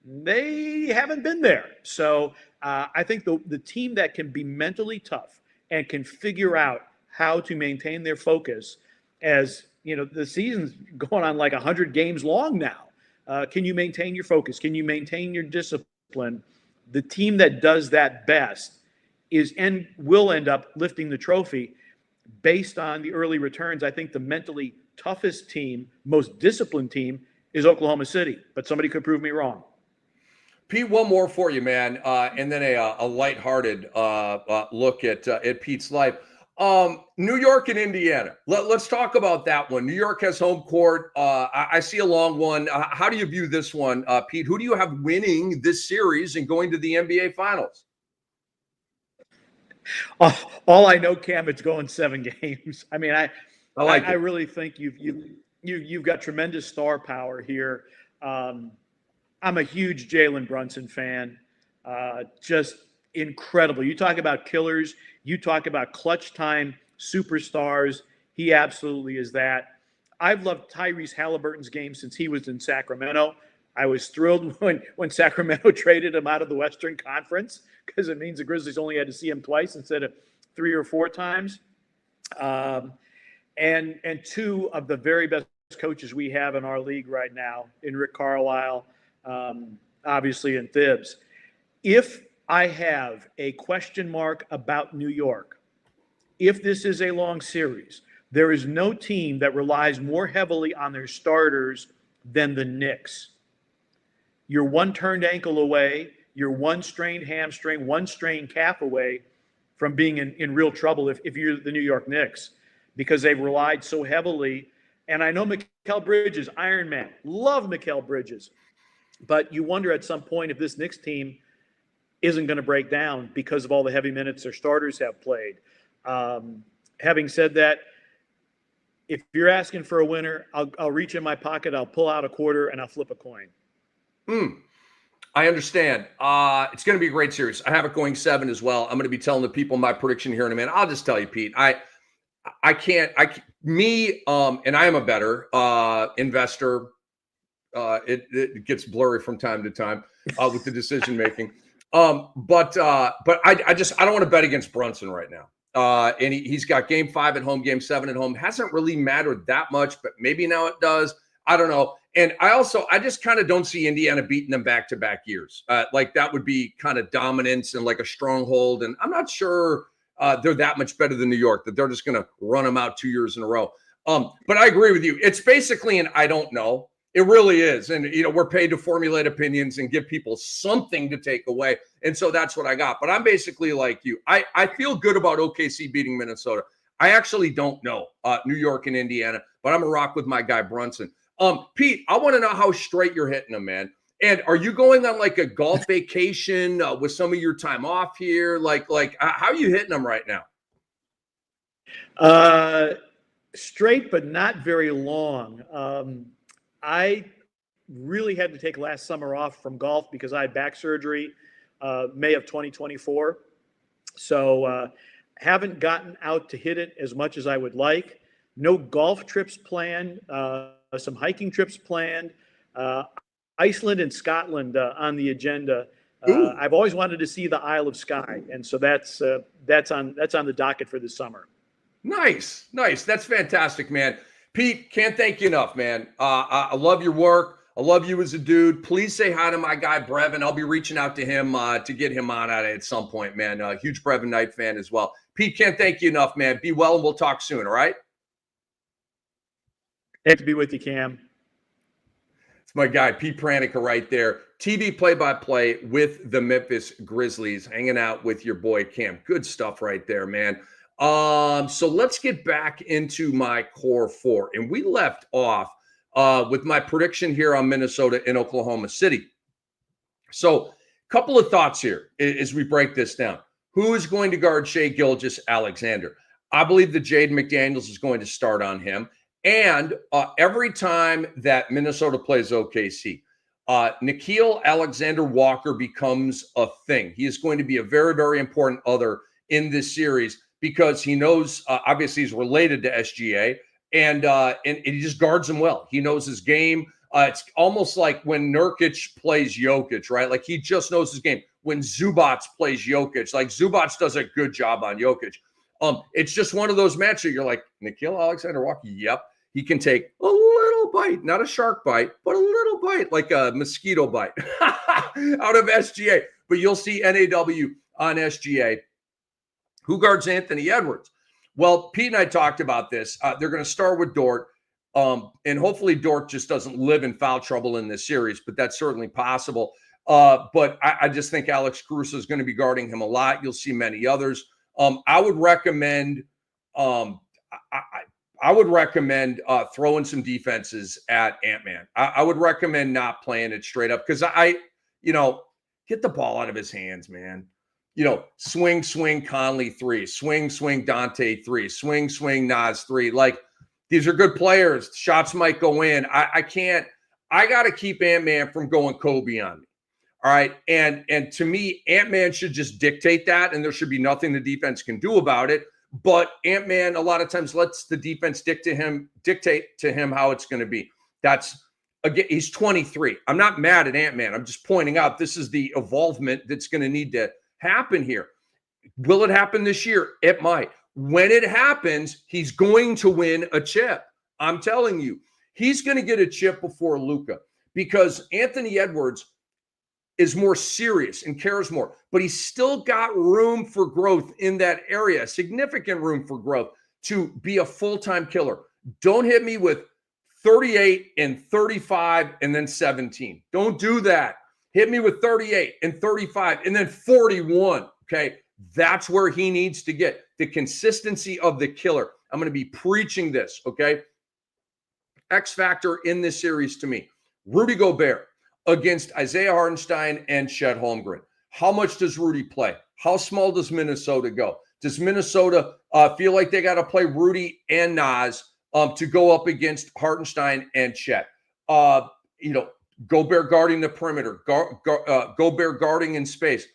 they haven't been there. So I think the team that can be mentally tough and can figure out how to maintain their focus, as you know, the season's going on like 100 games long now. Can you maintain your focus? Can you maintain your discipline? The team that does that best will end up lifting the trophy based on the early returns. I think the mentally toughest team, most disciplined team, is Oklahoma City, but somebody could prove me wrong. Pete, one more for you, man, and then a lighthearted look at Pete's life. New York and Indiana. Let's talk about that one. New York has home court. I see a long one. How do you view this one, Pete? Who do you have winning this series and going to the NBA Finals? All I know, Cam, it's going 7 games. I mean, I really think you've got tremendous star power here. I'm a huge Jalen Brunson fan. Just incredible. You talk about killers. You talk about clutch time superstars. He absolutely is that. I've loved Tyrese Halliburton's game since he was in Sacramento. I was thrilled when Sacramento traded him out of the Western Conference, because it means the Grizzlies only had to see him twice instead of 3 or 4 times. And 2 of the very best coaches we have in our league right now, in Rick Carlisle, obviously, and Thibs. If I have a question mark about New York, if this is a long series, there is no team that relies more heavily on their starters than the Knicks. You're 1 turned ankle away, you're 1 strained hamstring, 1 strained calf away from being in real trouble if you're the New York Knicks, because they've relied so heavily. And I know Mikal Bridges, Iron Man, love Mikal Bridges. But you wonder at some point if this Knicks team isn't going to break down because of all the heavy minutes their starters have played. Having said that, if you're asking for a winner, I'll reach in my pocket, I'll pull out a quarter, and I'll flip a coin. I understand. It's going to be a great series. I have it going 7 as well. I'm going to be telling the people my prediction here in a minute. I'll just tell you, Pete, I can't, and I am a better investor. It gets blurry from time to time with the decision making. But I don't want to bet against Brunson right now. And he's got game 5 at home, game 7 at home. Hasn't really mattered that much, but maybe now it does. I don't know. And I just kind of don't see Indiana beating them back-to-back years. Like that would be kind of dominance and like a stronghold. And I'm not sure they're that much better than New York that they're just going to run them out 2 years in a row. But I agree with you. It's basically an I don't know. It really is. And, we're paid to formulate opinions and give people something to take away. And so that's what I got. But I'm basically like you. I feel good about OKC beating Minnesota. I actually don't know New York and Indiana, but I'm going to rock with my guy Brunson. Pete, I want to know how straight you're hitting them, man. And are you going on like a golf vacation with some of your time off here? Like how are you hitting them right now? Straight, but not very long. I really had to take last summer off from golf because I had back surgery May of 2024. So haven't gotten out to hit it as much as I would like. No golf trips planned, some hiking trips planned. Iceland and Scotland on the agenda. I've always wanted to see the Isle of Skye, and so that's on the docket for this summer. Nice. That's fantastic, man. Pete, can't thank you enough, man. I love your work. I love you as a dude. Please say hi to my guy, Brevin. I'll be reaching out to him to get him on at some point, man. Huge Brevin Knight fan as well. Pete, can't thank you enough, man. Be well, and we'll talk soon, all right? Great to be with you, Cam. It's my guy, Pete Pranica right there. TV play-by-play with the Memphis Grizzlies, hanging out with your boy, Cam. Good stuff right there, man. So let's get back into my core four. And we left off with my prediction here on Minnesota and Oklahoma City. So a couple of thoughts here as we break this down. Who is going to guard Shai Gilgeous-Alexander? I believe that Jaden McDaniels is going to start on him. And every time that Minnesota plays OKC, Nickeil Alexander-Walker becomes a thing. He is going to be a very, very important other in this series because he knows, obviously he's related to SGA, and he just guards him well. He knows his game. It's almost like when Nurkic plays Jokic, right? Like he just knows his game. When Zubac plays Jokic, like Zubac does a good job on Jokic. It's just one of those matches you're like, Nickeil Alexander-Walker, yep. He can take a little bite, not a shark bite, but a little bite, like a mosquito bite out of SGA. But you'll see NAW on SGA. Who guards Anthony Edwards? Well, Pete and I talked about this. They're going to start with Dort. And hopefully Dort just doesn't live in foul trouble in this series, but that's certainly possible. But I just think Alex Caruso is going to be guarding him a lot. You'll see many others. I would recommend throwing some defenses at Ant-Man. I would recommend not playing it straight up because get the ball out of his hands, man. Swing Conley 3, swing Dante 3, swing Nas 3. Like, these are good players. Shots might go in. I got to keep Ant-Man from going Kobe on me. All right. And to me, Ant-Man should just dictate that, and there should be nothing the defense can do about it. But Ant-Man a lot of times lets the defense dictate to him how it's going to be. Again, he's 23. I'm not mad at Ant-Man. I'm just pointing out this is the evolvement that's going to need to happen here. Will it happen this year? It might. When it happens, he's going to win a chip. I'm telling you, he's going to get a chip before Luka because Anthony Edwards is more serious and cares more, but he's still got room for growth in that area, significant room for growth to be a full-time killer. Don't hit me with 38 and 35 and then 17. Don't do that. Hit me with 38 and 35 and then 41, okay? That's where he needs to get the consistency of the killer. I'm going to be preaching this, okay? X factor in this series to me, Rudy Gobert against Isaiah Hartenstein and Chet Holmgren. How much does Rudy play? How small does Minnesota go? Does Minnesota feel like they got to play Rudy and Nas to go up against Hartenstein and Chet? Gobert guarding the perimeter, Gobert guarding in space.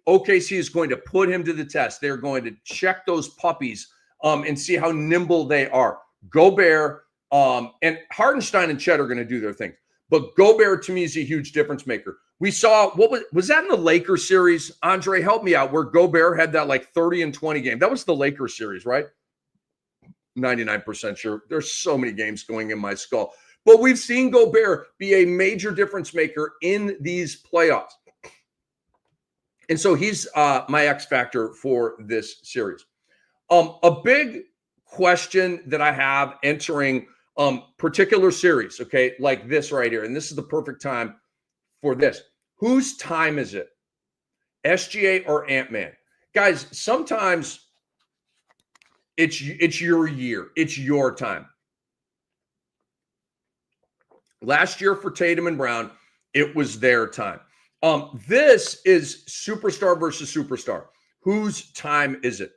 OKC is going to put him to the test. They're going to check those puppies and see how nimble they are. Gobert and Hartenstein and Chet are going to do their thing. But Gobert, to me, is a huge difference maker. We saw, was that in the Lakers series? Andre, help me out, where Gobert had that like 30 and 20 game. That was the Lakers series, right? 99% sure. There's so many games going in my skull. But we've seen Gobert be a major difference maker in these playoffs. And so he's my X factor for this series. A big question that I have entering particular series, okay, like this right here, and this is the perfect time for this. Whose time is it? SGA or Ant-Man? Guys, sometimes it's your year. It's your time. Last year for Tatum and Brown, it was their time. This is superstar versus superstar. Whose time is it?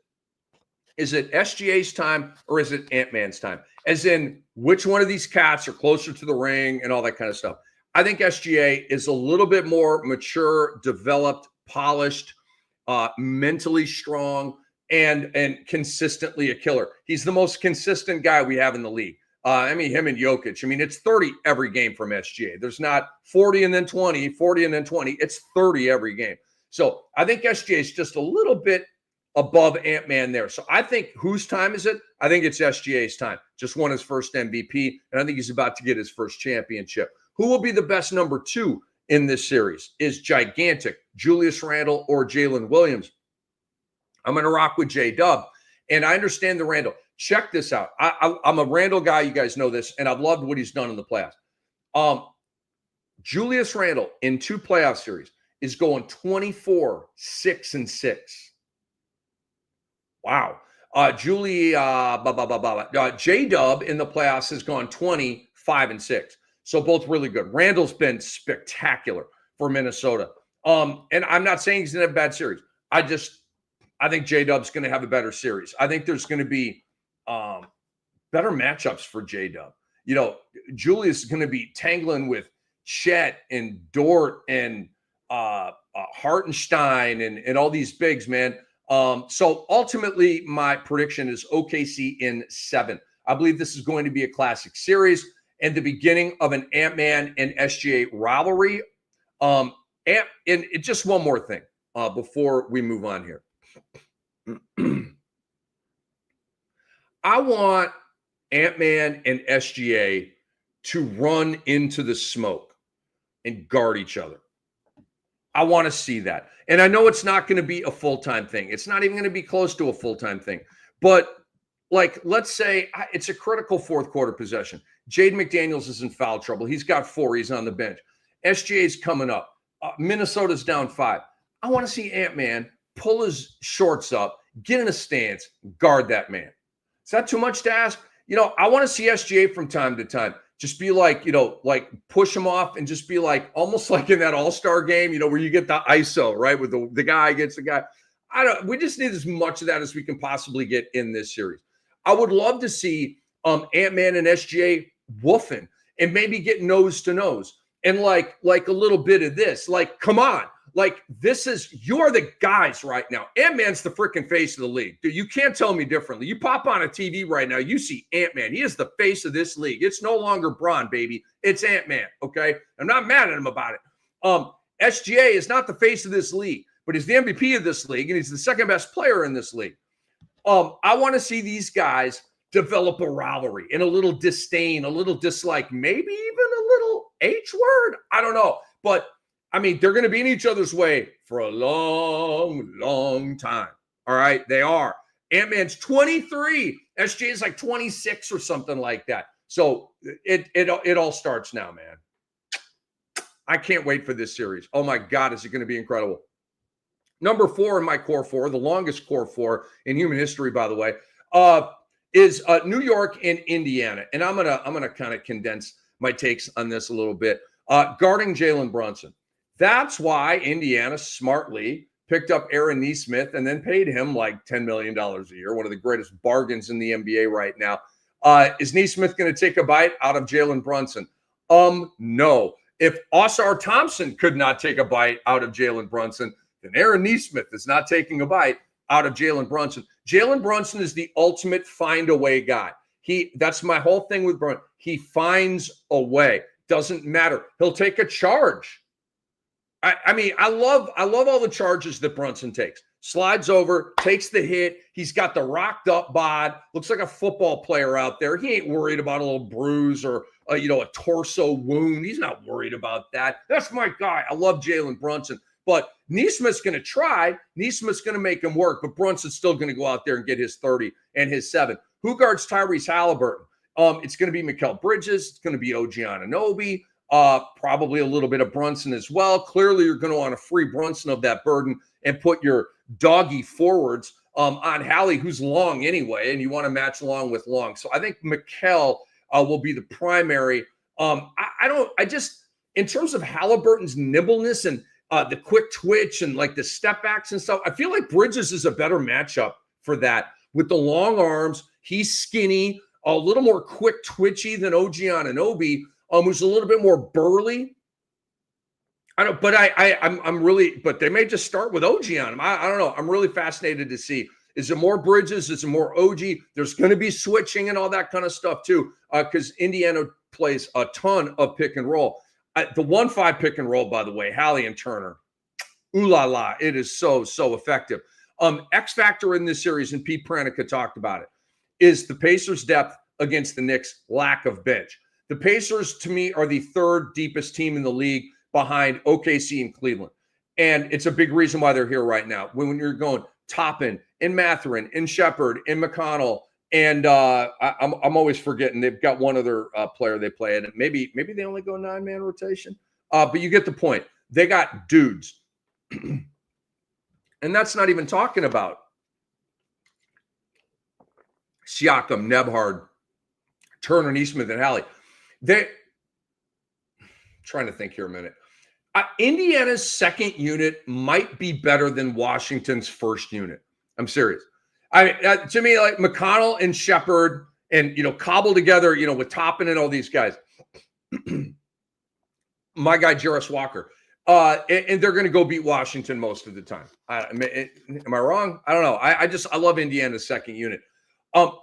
Is it SGA's time or is it Ant-Man's time? As in, which one of these cats are closer to the ring and all that kind of stuff. I think SGA is a little bit more mature, developed, polished, mentally strong, and consistently a killer. He's the most consistent guy we have in the league. I mean, him and Jokic. I mean, it's 30 every game from SGA. There's not 40 and then 20, 40 and then 20. It's 30 every game. So I think SGA is just a little bit above Ant-Man there. So I think whose time is it? I think it's SGA's time. Just won his first MVP, and I think he's about to get his first championship. Who will be the best number 2 in this series? Is gigantic. Julius Randle or Jalen Williams? I'm going to rock with J-Dub, and I understand the Randle. Check this out. I'm a Randle guy. You guys know this, and I've loved what he's done in the playoffs. Julius Randle in 2 playoff series is going 24, 6, and 6. Wow. J-Dub in the playoffs has gone 20, 5, and 6. So both really good. Randall's been spectacular for Minnesota. And I'm not saying he's going to have a bad series. I think J-Dub's going to have a better series. I think there's going to be better matchups for J-Dub. You know, Julius is going to be tangling with Chet and Dort and Hartenstein and all these bigs, man. So ultimately, my prediction is OKC in 7. I believe this is going to be a classic series and the beginning of an Ant-Man and SGA rivalry. And just one more thing before we move on here. I want Ant-Man and SGA to run into the smoke and guard each other. I want to see that. And I know it's not going to be a full-time thing. It's not even going to be close to a full-time thing. But, like, let's say it's a critical fourth quarter possession. Jaden McDaniels is in foul trouble. He's got 4. He's on the bench. SGA's coming up. Minnesota's down 5. I want to see Ant-Man pull his shorts up, get in a stance, guard that man. Is that too much to ask? You know, I want to see SGA from time to time. Just be like, you know, like push him off and just be like, almost like in that all-star game, you know, where you get the ISO, right? With the guy against the guy. We just need as much of that as we can possibly get in this series. I would love to see Ant-Man and SGA woofing and maybe get nose to nose and like a little bit of this. Like, come on. Like, you are the guys right now. Ant-Man's the freaking face of the league. Dude, you can't tell me differently. You pop on a TV right now, you see Ant-Man. He is the face of this league. It's no longer Bron, baby. It's Ant-Man, okay? I'm not mad at him about it. SGA is not the face of this league, but he's the MVP of this league, and he's the second best player in this league. I want to see these guys develop a rivalry and a little disdain, a little dislike, maybe even a little H word. I don't know. But I mean, they're going to be in each other's way for a long, long time. All right, they are. Ant-Man's 23. SGA is like 26 or something like that. So it all starts now, man. I can't wait for this series. Oh my God, is it going to be incredible? Number 4 in my core 4, the longest core 4 in human history, by the way, is New York and Indiana. And I'm gonna kind of condense my takes on this a little bit. Guarding Jalen Brunson. That's why Indiana smartly picked up Aaron Nesmith and then paid him like $10 million a year, one of the greatest bargains in the NBA right now. Is Nesmith going to take a bite out of Jalen Brunson? No. If Osar Thompson could not take a bite out of Jalen Brunson, then Aaron Nesmith is not taking a bite out of Jalen Brunson. Jalen Brunson is the ultimate find-a-way guy. That's my whole thing with Brunson. He finds a way. Doesn't matter. He'll take a charge. I mean, I love all the charges that Brunson takes. Slides over, takes the hit. He's got the rocked up bod. Looks like a football player out there. He ain't worried about a little bruise or a torso wound. He's not worried about that. That's my guy. I love Jalen Brunson. But Nesmith's going to try. Nesmith's going to make him work, but Brunson's still going to go out there and get his 30 and his 7. Who guards Tyrese Halliburton? It's going to be Mikal Bridges. It's going to be OG Anunoby. Probably a little bit of Brunson as well. Clearly, you're going to want to free Brunson of that burden and put your doggy forwards on Hali, who's long anyway, and you want to match long with long. So I think Mikal will be the primary. In terms of Halliburton's nimbleness and the quick twitch and like the step backs and stuff, I feel like Bridges is a better matchup for that. With the long arms, he's skinny, a little more quick twitchy than OG Anunoby, who's a little bit more burly. But they may just start with OG on him. I don't know. I'm really fascinated to see. Is it more Bridges? Is it more OG? There's going to be switching and all that kind of stuff too, because Indiana plays a ton of pick and roll. The 1-5 pick and roll, by the way, Hali and Turner. Ooh la la. It is so effective. X factor in this series, and Pete Pranica talked about it, is the Pacers' depth against the Knicks' lack of bench. The Pacers, to me, are the third deepest team in the league behind OKC and Cleveland. And it's a big reason why they're here right now. When you're going Toppin and Mathurin and Shepard and McConnell, and I'm always forgetting they've got one other player they play in. Maybe they only go 9-man rotation. But you get the point. They got dudes. And that's not even talking about Siakam, Nebhard, Turner, Nesmith, and Hali. Trying to think here a minute. Indiana's second unit might be better than Washington's first unit. I'm serious. To me, like McConnell and Shepard and, cobbled together, with Toppin and all these guys. My guy, Jarris Walker. And they're going to go beat Washington most of the time. Am I wrong? I don't know. I love Indiana's second unit.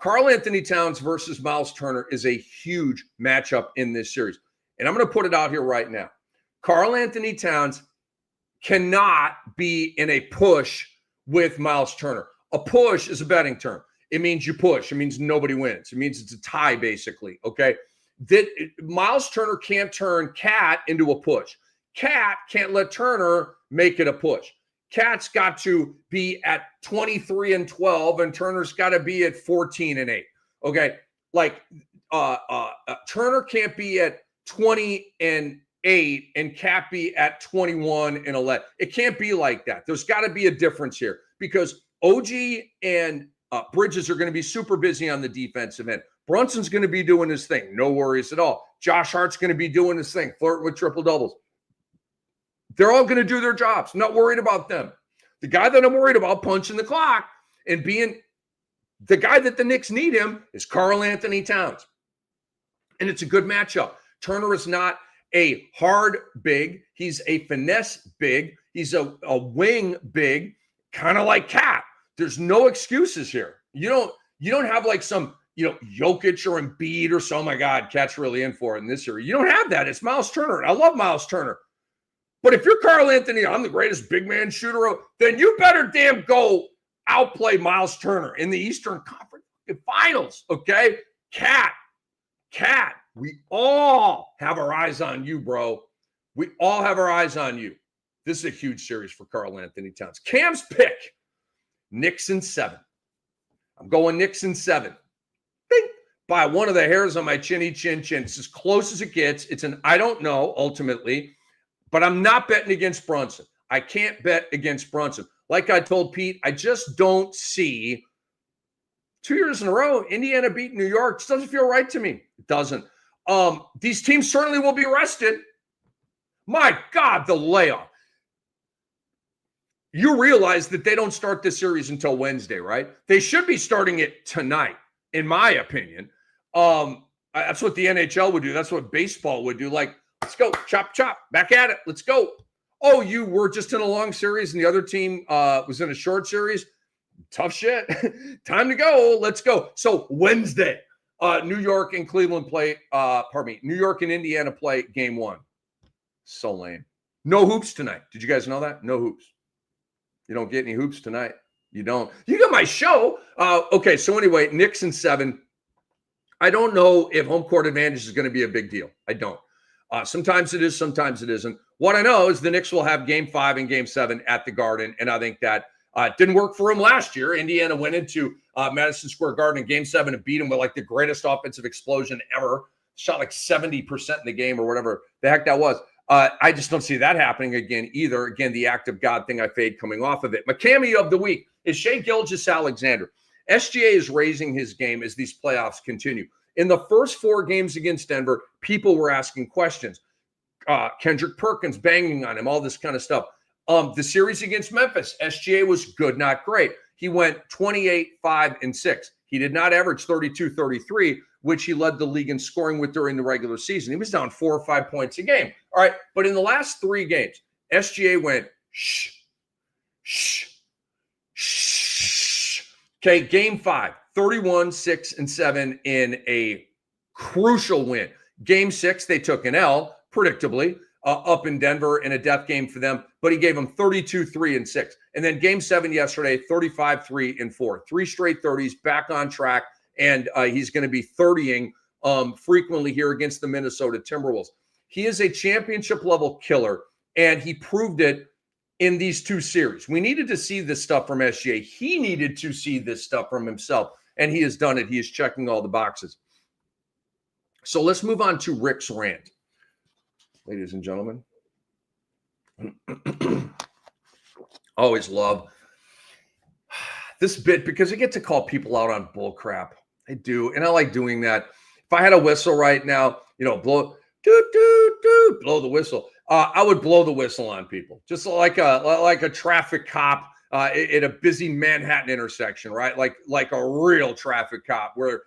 Karl Anthony Towns versus Miles Turner is a huge matchup in this series. And I'm going to put it out here right now. Karl Anthony Towns cannot be in a push with Miles Turner. A push is a betting term. It means you push. It means nobody wins. It means it's a tie, basically. Okay. Miles Turner can't turn Cat into a push. Cat can't let Turner make it a push. Cat's got to be at 23-12, and Turner's got to be at 14-8. Okay. Like Turner can't be at 20-8 and Cat be at 21-11. It can't be like that. There's got to be a difference here because OG and Bridges are going to be super busy on the defensive end. Brunson's going to be doing his thing. No worries at all. Josh Hart's going to be doing his thing, flirting with triple doubles. They're all going to do their jobs. I'm not worried about them. The guy that I'm worried about punching the clock and being the guy that the Knicks need him is Karl Anthony Towns. And it's a good matchup. Turner is not a hard big. He's a finesse big. He's a wing big, kind of like Cat. There's no excuses here. You don't have like some, Jokic or Embiid or so. Oh my God, Cat's really in for it in this series. You don't have that. It's Miles Turner. I love Miles Turner. But if you're Karl Anthony, I'm the greatest big man shooter, then you better damn go outplay Miles Turner in the Eastern Conference Finals, okay? Cat, we all have our eyes on you, bro. We all have our eyes on you. This is a huge series for Karl Anthony Towns. Cam's pick, Knicks in 7. I'm going Knicks in 7. Bing! By one of the hairs on my chinny chin. It's as close as it gets. It's an I don't know, ultimately. But I'm not betting against Brunson. I can't bet against Brunson. Like I told Pete, I just don't see 2 years in a row, Indiana beat New York. It just doesn't feel right to me. It doesn't. These teams certainly will be rested. My God, the layoff. You realize that they don't start this series until Wednesday, right? They should be starting it tonight, in my opinion. That's what the NHL would do. That's what baseball would do. Like, let's go. Chop, chop. Back at it. Let's go. Oh, you were just in a long series and the other team was in a short series? Tough shit. Time to go. Let's go. So Wednesday, New York and Cleveland play, New York and Indiana play game 1. So lame. No hoops tonight. Did you guys know that? No hoops. You don't get any hoops tonight. You don't. You got my show. Okay, so anyway, Knicks in 7. I don't know if home court advantage is going to be a big deal. I don't. Sometimes it is, sometimes it isn't. What I know is the Knicks will have game 5 and game 7 at the Garden, and I think that didn't work for them last year. Indiana went into Madison Square Garden in game 7 and beat them with like the greatest offensive explosion ever. Shot like 70% in the game or whatever the heck that was. I just don't see that happening again either. Again, the act of God thing I fade coming off of it. My cameo of the week is Shai Gilgeous-Alexander. SGA is raising his game as these playoffs continue. In the first 4 games against Denver, people were asking questions. Kendrick Perkins banging on him, all this kind of stuff. The series against Memphis, SGA was good, not great. He went 28, 5, and 6. He did not average 32, 33, which he led the league in scoring with during the regular season. He was down 4 or 5 points a game. All right, but in the last 3 games, SGA went shh, shh, shh. Okay, game 5, 31, 6, and 7 in a crucial win. Game 6, they took an L, predictably, up in Denver in a death game for them, but he gave them 32, 3, and 6. And then game 7 yesterday, 35, 3, and 4. 3 straight 30s, back on track, and he's going to be 30ing frequently here against the Minnesota Timberwolves. He is a championship-level killer, and he proved it in these 2 series. We needed to see this stuff from SGA. He needed to see this stuff from himself, and he has done it. He is checking all the boxes. So let's move on to Rick's rant. Ladies and gentlemen, always love this bit because I get to call people out on bull crap. I do, and I like doing that. If I had a whistle right now, blow, blow the whistle. I would blow the whistle on people, just like a traffic cop at a busy Manhattan intersection, right? Like a real traffic cop where.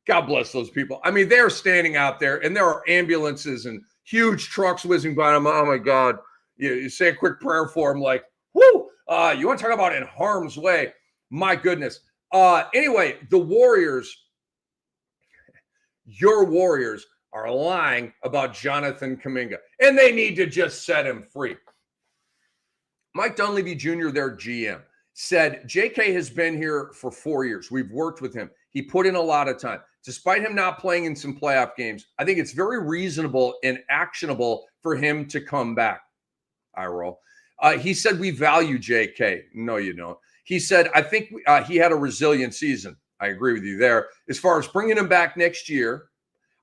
God bless those people. I mean, they're standing out there, and there are ambulances and huge trucks whizzing by them. Oh, my God. You say a quick prayer for them like, whoo, you want to talk about in harm's way. My goodness. Anyway, the Warriors, your Warriors are lying about Jonathan Kuminga, and they need to just set him free. Mike Dunleavy Jr., their GM, said, JK has been here for 4 years. We've worked with him. He put in a lot of time. Despite him not playing in some playoff games, I think it's very reasonable and actionable for him to come back. I roll. He said, we value JK. No, you don't. He said, I think he had a resilient season. I agree with you there. As far as bringing him back next year,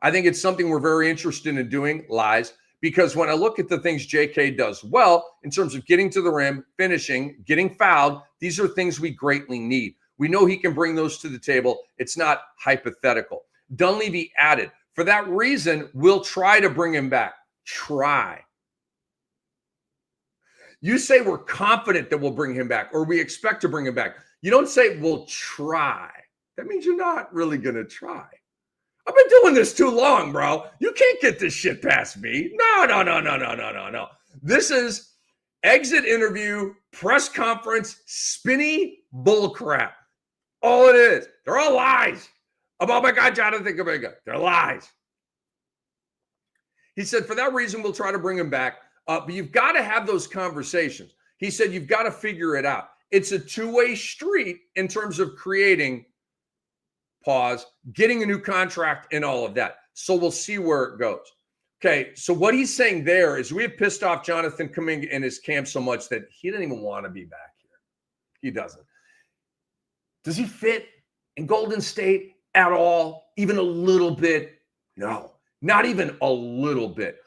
I think it's something we're very interested in doing. Lies. Because when I look at the things JK does well, in terms of getting to the rim, finishing, getting fouled, these are things we greatly need. We know he can bring those to the table. It's not hypothetical. Dunleavy added, for that reason, we'll try to bring him back. Try. You say we're confident that we'll bring him back, or we expect to bring him back. You don't say we'll try. That means you're not really going to try. I've been doing this too long, bro. You can't get this shit past me. No. This is exit interview, press conference, spinny bullcrap. All it is. They're all lies about my guy, Jonathan Kuminga. They're lies. He said, for that reason, we'll try to bring him back. But you've got to have those conversations. He said, you've got to figure it out. It's a two-way street in terms of creating, getting a new contract and all of that. So we'll see where it goes. Okay, so what he's saying there is we have pissed off Jonathan Kuminga in his camp so much that he doesn't even want to be back here. He doesn't. Does he fit in Golden State at all? Even a little bit? No, not even a little bit.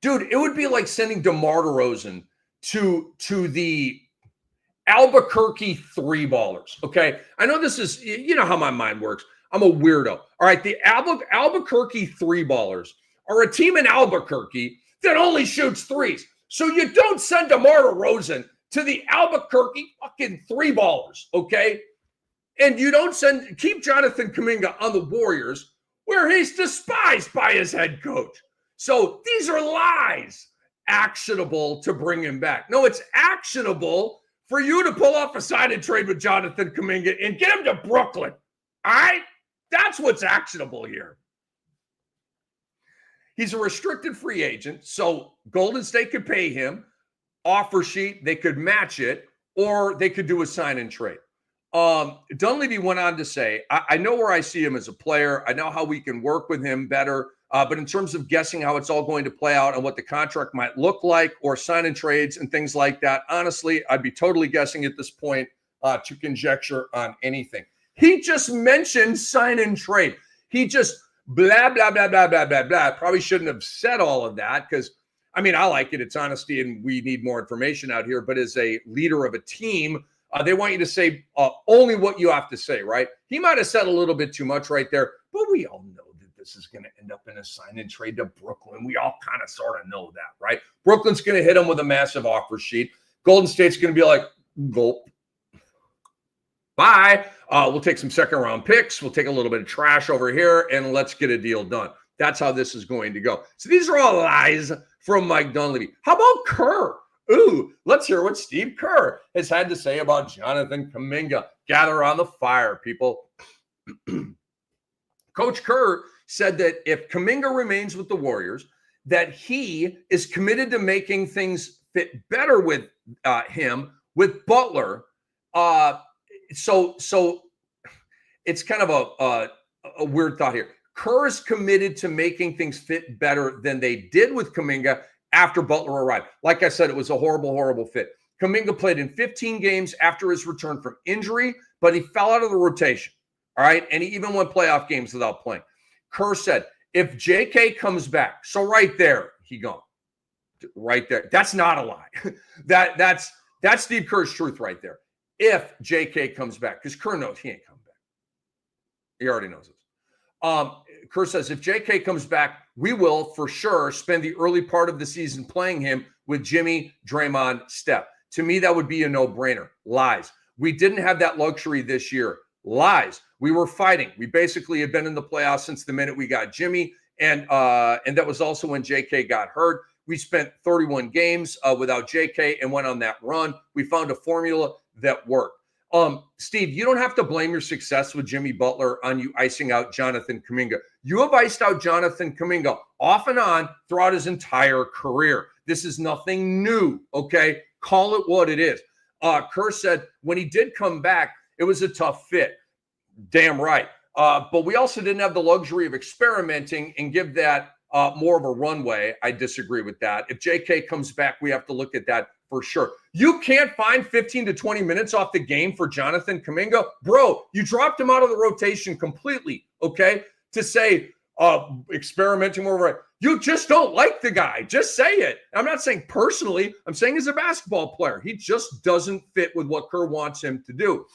Dude, it would be like sending DeMar DeRozan to the Albuquerque three-ballers, okay? I know this is, you know how my mind works. I'm a weirdo. All right, the Albuquerque three-ballers are a team in Albuquerque that only shoots threes. So you don't send DeMar DeRozan to the Albuquerque fucking three-ballers, okay? And you don't keep Jonathan Kuminga on the Warriors where he's despised by his head coach. So these are lies. Actionable to bring him back. No, it's actionable for you to pull off a sign-and trade with Jonathan Kuminga and get him to Brooklyn. All right? That's what's actionable here. He's a restricted free agent, so Golden State could pay him, offer sheet, they could match it, or they could do a sign-and trade. Dunleavy went on to say, I know where I see him as a player. I know how we can work with him better. But in terms of guessing how it's all going to play out and what the contract might look like or sign and trades and things like that, honestly, I'd be totally guessing at this point to conjecture on anything. He just mentioned sign and trade. He just blah, blah, blah, blah, blah, blah, blah. Probably shouldn't have said all of that because, I mean, I like it. It's honesty and we need more information out here. But as a leader of a team, they want you to say only what you have to say, right? He might have said a little bit too much right there, but we all know that this is going to end up in a sign and trade to Brooklyn. We all kind of sort of know that, right? Brooklyn's going to hit him with a massive offer sheet. Golden State's going to be like, gulp. Bye. We'll take some second-round picks. We'll take a little bit of trash over here, and let's get a deal done. That's how this is going to go. So these are all lies from Mike Dunleavy. How about Kerr? Ooh, let's hear what Steve Kerr has had to say about Jonathan Kuminga. Gather on the fire, people. Coach Kerr said that if Kuminga remains with the Warriors, that he is committed to making things fit better with him, with Butler. So it's kind of a weird thought here. Kerr is committed to making things fit better than they did with Kuminga after Butler arrived. Like I said, it was a horrible, horrible fit. Kuminga played in 15 games after his return from injury, but he fell out of the rotation. All right. And he even won playoff games without playing. Kerr said, if JK comes back, so right there, he gone. Right there. That's not a lie. That's Steve Kerr's truth right there. If JK comes back, because Kerr knows he ain't coming back. He already knows this. Kerr says, if JK comes back, we will for sure spend the early part of the season playing him with Jimmy, Draymond, Steph. To me, that would be a no-brainer. Lies. We didn't have that luxury this year. Lies. We were fighting. We basically have been in the playoffs since the minute we got Jimmy, and that was also when JK got hurt. We spent 31 games without JK and went on that run. We found a formula that worked. Steve, you don't have to blame your success with Jimmy Butler on you icing out Jonathan Kuminga. You have iced out Jonathan Kuminga off and on throughout his entire career. This is nothing new, okay? Call it what it is. Kerr said when he did come back, it was a tough fit. Damn right. But we also didn't have the luxury of experimenting and give that more of a runway. I disagree with that. If JK comes back, we have to look at that for sure. You can't find 15 to 20 minutes off the game for Jonathan Kuminga. Bro, you dropped him out of the rotation completely, okay? To say experimenting more. You just don't like the guy. Just say it. I'm not saying personally. I'm saying as a basketball player. He just doesn't fit with what Kerr wants him to do.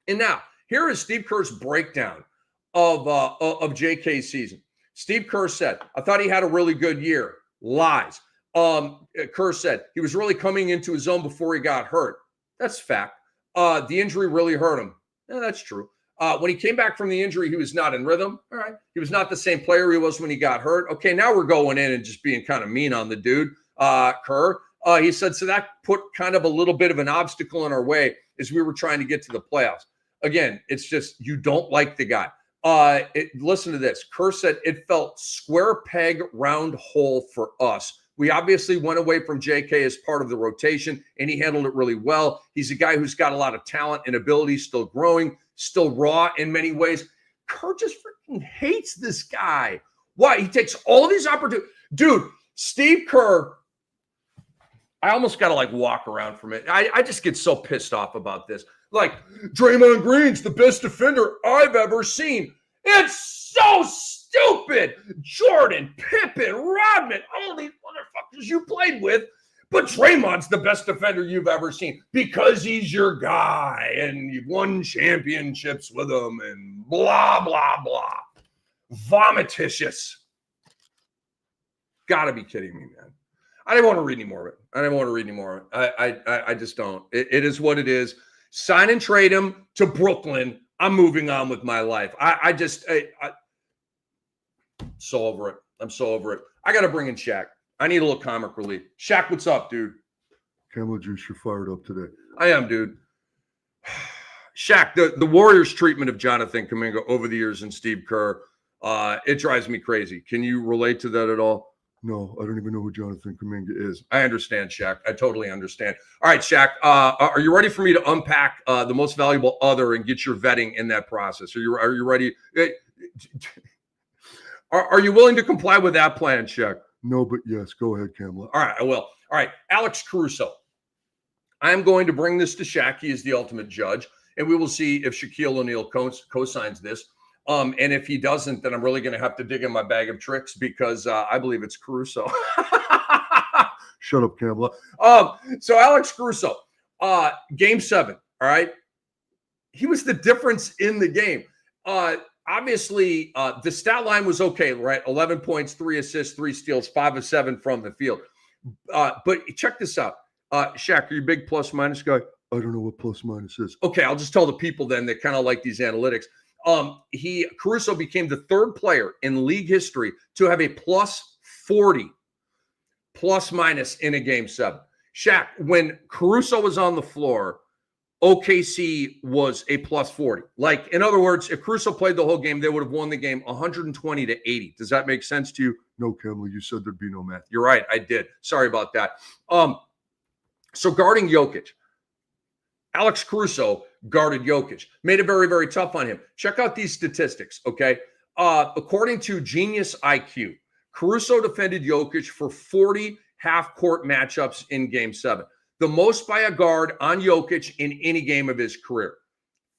And now, here is Steve Kerr's breakdown of JK's season. Steve Kerr said, I thought he had a really good year. Lies. Kerr said he was really coming into his own before he got hurt. That's fact. The injury really hurt him. Yeah, that's true. When he came back from the injury, he was not in rhythm. All right. He was not the same player he was when he got hurt. Okay, now we're going in and just being kind of mean on the dude, Kerr. He said, so that put kind of a little bit of an obstacle in our way as we were trying to get to the playoffs. Again, it's just you don't like the guy. Listen to this. Kerr said it felt square peg, round hole for us. We obviously went away from JK as part of the rotation, and he handled it really well. He's a guy who's got a lot of talent and ability, still growing, still raw in many ways. Kerr just freaking hates this guy. Why? He takes all these opportunities. Dude, Steve Kerr, I almost got to like walk around from it. I just get so pissed off about this. Like, Draymond Green's the best defender I've ever seen. It's so stupid. Jordan, Pippen, Rodman, all these motherfuckers you played with. But Draymond's the best defender you've ever seen because he's your guy and you've won championships with him and blah, blah, blah. Vomititious. Gotta be kidding me, man. I didn't want to read any more of it. I just don't. It is what it is. Sign and trade him to Brooklyn. I'm moving on with my life. I'm so over it. I'm so over it. I got to bring in Shaq. I need a little comic relief. Shaq, what's up, dude? Camel Juice, you're fired up today. I am, dude. Shaq, the Warriors' treatment of Jonathan Kuminga over the years and Steve Kerr, it drives me crazy. Can you relate to that at all? No, I don't even know who Jonathan Kuminga is. I understand, Shaq. I totally understand. All right, Shaq, are you ready for me to unpack the most valuable other and get your vetting in that process? Are you ready? Are you willing to comply with that plan, Shaq? No, but yes, go ahead, Kamla. All right, I will. All right, Alex Caruso. I'm going to bring this to Shaq. He is the ultimate judge, and we will see if Shaquille O'Neal co-signs this. And if he doesn't, then I'm really going to have to dig in my bag of tricks because I believe it's Caruso. Shut up, Kamla. So Alex Caruso, game 7, all right? He was the difference in the game. Obviously, the stat line was okay, right? 11 points, 3 assists, 3 steals, 5 of 7 from the field. But check this out. Shaq, are you a big plus minus guy? I don't know what plus minus is. Okay, I'll just tell the people then that kind of like these analytics. Caruso became the 3rd player in league history to have a plus 40 plus minus in a game 7. Shaq, when Caruso was on the floor, OKC was a plus 40. Like, in other words, if Caruso played the whole game, they would have won the game 120-80. Does that make sense to you? No, Kamla, you said there'd be no math. You're right. I did. Sorry about that. So guarding Jokic, Alex Caruso guarded Jokic, made it very, very tough on him. Check out these statistics, okay? According to Genius IQ, Caruso defended Jokic for 40 half-court matchups in Game 7, the most by a guard on Jokic in any game of his career.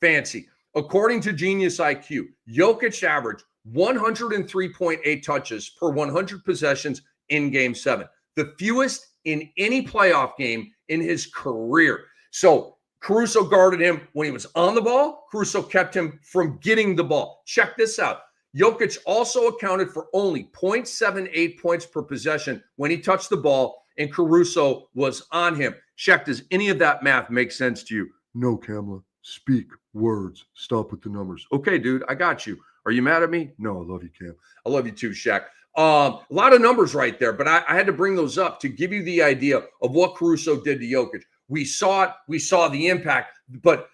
Fancy. According to Genius IQ, Jokic averaged 103.8 touches per 100 possessions in Game 7, the fewest in any playoff game in his career. So Caruso guarded him when he was on the ball. Caruso kept him from getting the ball. Check this out. Jokic also accounted for only 0.78 points per possession when he touched the ball, and Caruso was on him. Shaq, does any of that math make sense to you? No, Kamla. Speak words. Stop with the numbers. Okay, dude, I got you. Are you mad at me? No, I love you, Cam. I love you too, Shaq. A lot of numbers right there, but I had to bring those up to give you the idea of what Caruso did to Jokic. We saw it. We saw the impact. But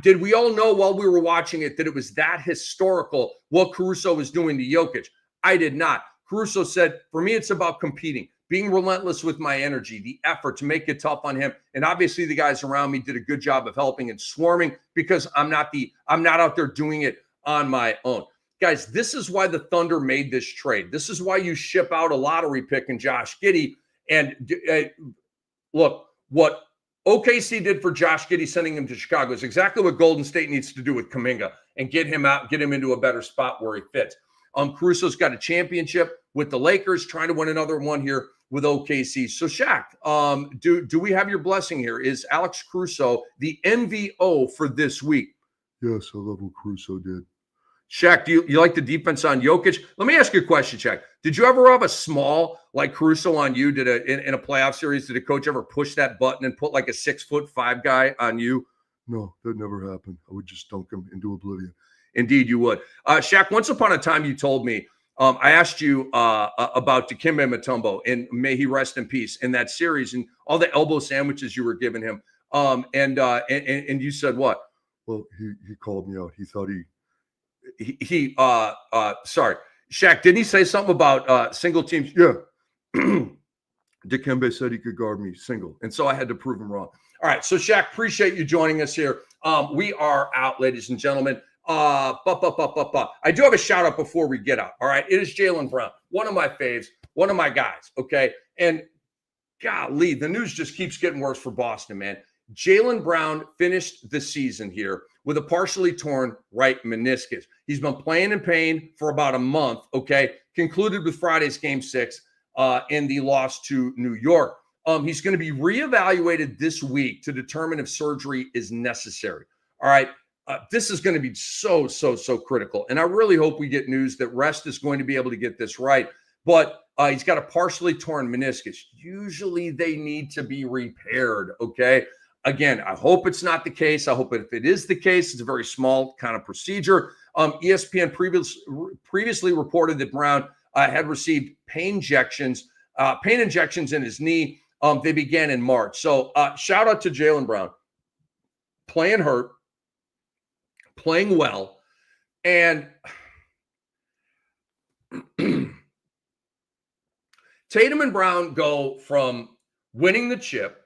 did we all know while we were watching it that it was that historical what Caruso was doing to Jokic? I did not. Caruso said, for me, it's about competing, being relentless with my energy, the effort to make it tough on him. And obviously the guys around me did a good job of helping and swarming because I'm not out there doing it on my own. Guys, this is why the Thunder made this trade. This is why you ship out a lottery pick in Josh Giddey. And look, what OKC did for Josh Giddey, sending him to Chicago, is exactly what Golden State needs to do with Kuminga and get him out, get him into a better spot where he fits. Caruso's got a championship with the Lakers, trying to win another one here with OKC. So, Shaq, do we have your blessing here? Is Alex Caruso the MVO for this week? Yes, I love what Caruso did. Shaq, do you like the defense on Jokic? Let me ask you a question, Shaq. Did you ever have a small like Caruso on you? In a playoff series, did a coach ever push that button and put like a 6'5" guy on you? No, that never happened. I would just dunk him into oblivion. Indeed, you would. Shaq, once upon a time, you told me, I asked you about Dikembe Mutombo, and may he rest in peace, in that series and all the elbow sandwiches you were giving him. And you said what? Well, he called me out. He thought sorry, Shaq, didn't he say something about single teams? Yeah. Dikembe said he could guard me single. And so I had to prove him wrong. All right. So Shaq, appreciate you joining us here. We are out, ladies and gentlemen. I do have a shout out before we get out. All right. It is Jaylen Brown, one of my faves, one of my guys. Okay. And golly, the news just keeps getting worse for Boston, man. Jaylen Brown finished the season here with a partially torn right meniscus. He's been playing in pain for about a month, okay? Concluded with Friday's Game 6 in the loss to New York. He's going to be reevaluated this week to determine if surgery is necessary, all right? This is going to be so critical, and I really hope we get news that rest is going to be able to get this right, but he's got a partially torn meniscus. Usually they need to be repaired, okay? Again, I hope it's not the case. I hope if it is the case, it's a very small kind of procedure. ESPN previously reported that Brown had received pain injections in his knee. They began in March. So shout out to Jaylen Brown. Playing hurt, playing well. And Tatum and Brown go from winning the chip.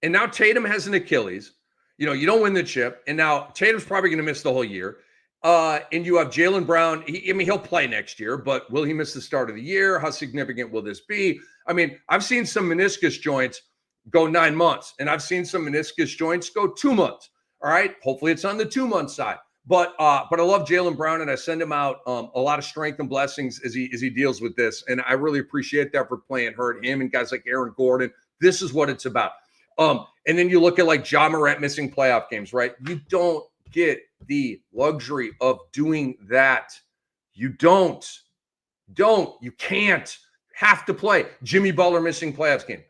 And now Tatum has an Achilles. You know, you don't win the chip. And now Tatum's probably going to miss the whole year. And you have Jaylen Brown. He'll play next year, but will he miss the start of the year? How significant will this be? I mean, I've seen some meniscus joints go 9 months, and I've seen some meniscus joints go 2 months. All right. Hopefully it's on the 2-month side. But I love Jaylen Brown, and I send him out a lot of strength and blessings as he deals with this. And I really appreciate that for playing hurt. Him and guys like Aaron Gordon. This is what it's about. And then you look at like Ja Morant missing playoff games, right? You don't get the luxury of doing that. You can't have to play. Jimmy Butler missing playoffs game.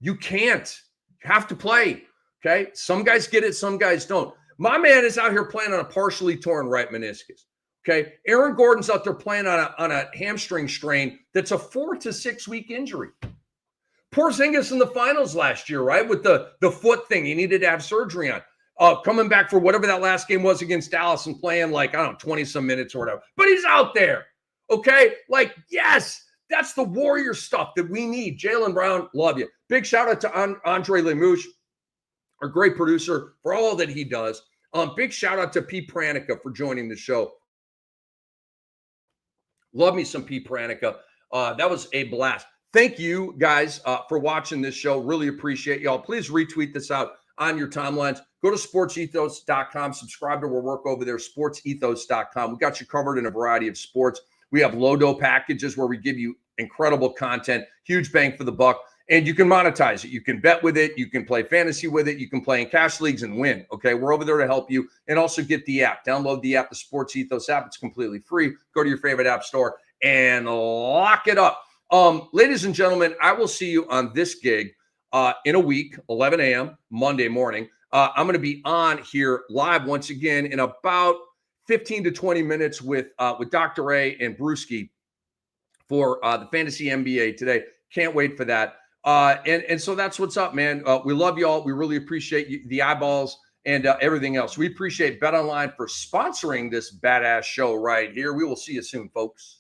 You can't have to play. Okay. Some guys get it. Some guys don't. My man is out here playing on a partially torn right meniscus. Okay. Aaron Gordon's out there playing on a hamstring strain. That's a 4 to 6 week injury. Porzingis in the finals last year, right? With the foot thing he needed to have surgery on. Coming back for whatever that last game was against Dallas and playing like, I don't know, 20 some minutes or whatever, but he's out there. Okay. Like, yes, that's the Warrior stuff that we need. Jaylen Brown, love you. Big shout out to Andre Lemouche, our great producer, for all that he does. Big shout out to Pete Pranica for joining the show. Love me some Pete Pranica. That was a blast. Thank you guys for watching this show. Really appreciate y'all. Please retweet this out on your timelines. Go to sportsethos.com. Subscribe to our work over there, sportsethos.com. We got you covered in a variety of sports. We have low-dough packages where we give you incredible content, huge bang for the buck, and you can monetize it. You can bet with it. You can play fantasy with it. You can play in cash leagues and win. Okay, we're over there to help you, and also get the app. Download the app, the Sports Ethos app. It's completely free. Go to your favorite app store and lock it up. Ladies and gentlemen, I will see you on this gig in a week, 11 a.m. Monday morning. I'm going to be on here live once again in about 15 to 20 minutes with Dr. A and Brewski for the Fantasy NBA today. Can't wait for that. And so that's what's up, man. We love y'all. We really appreciate the eyeballs and everything else. We appreciate BetOnline for sponsoring this badass show right here. We will see you soon, folks.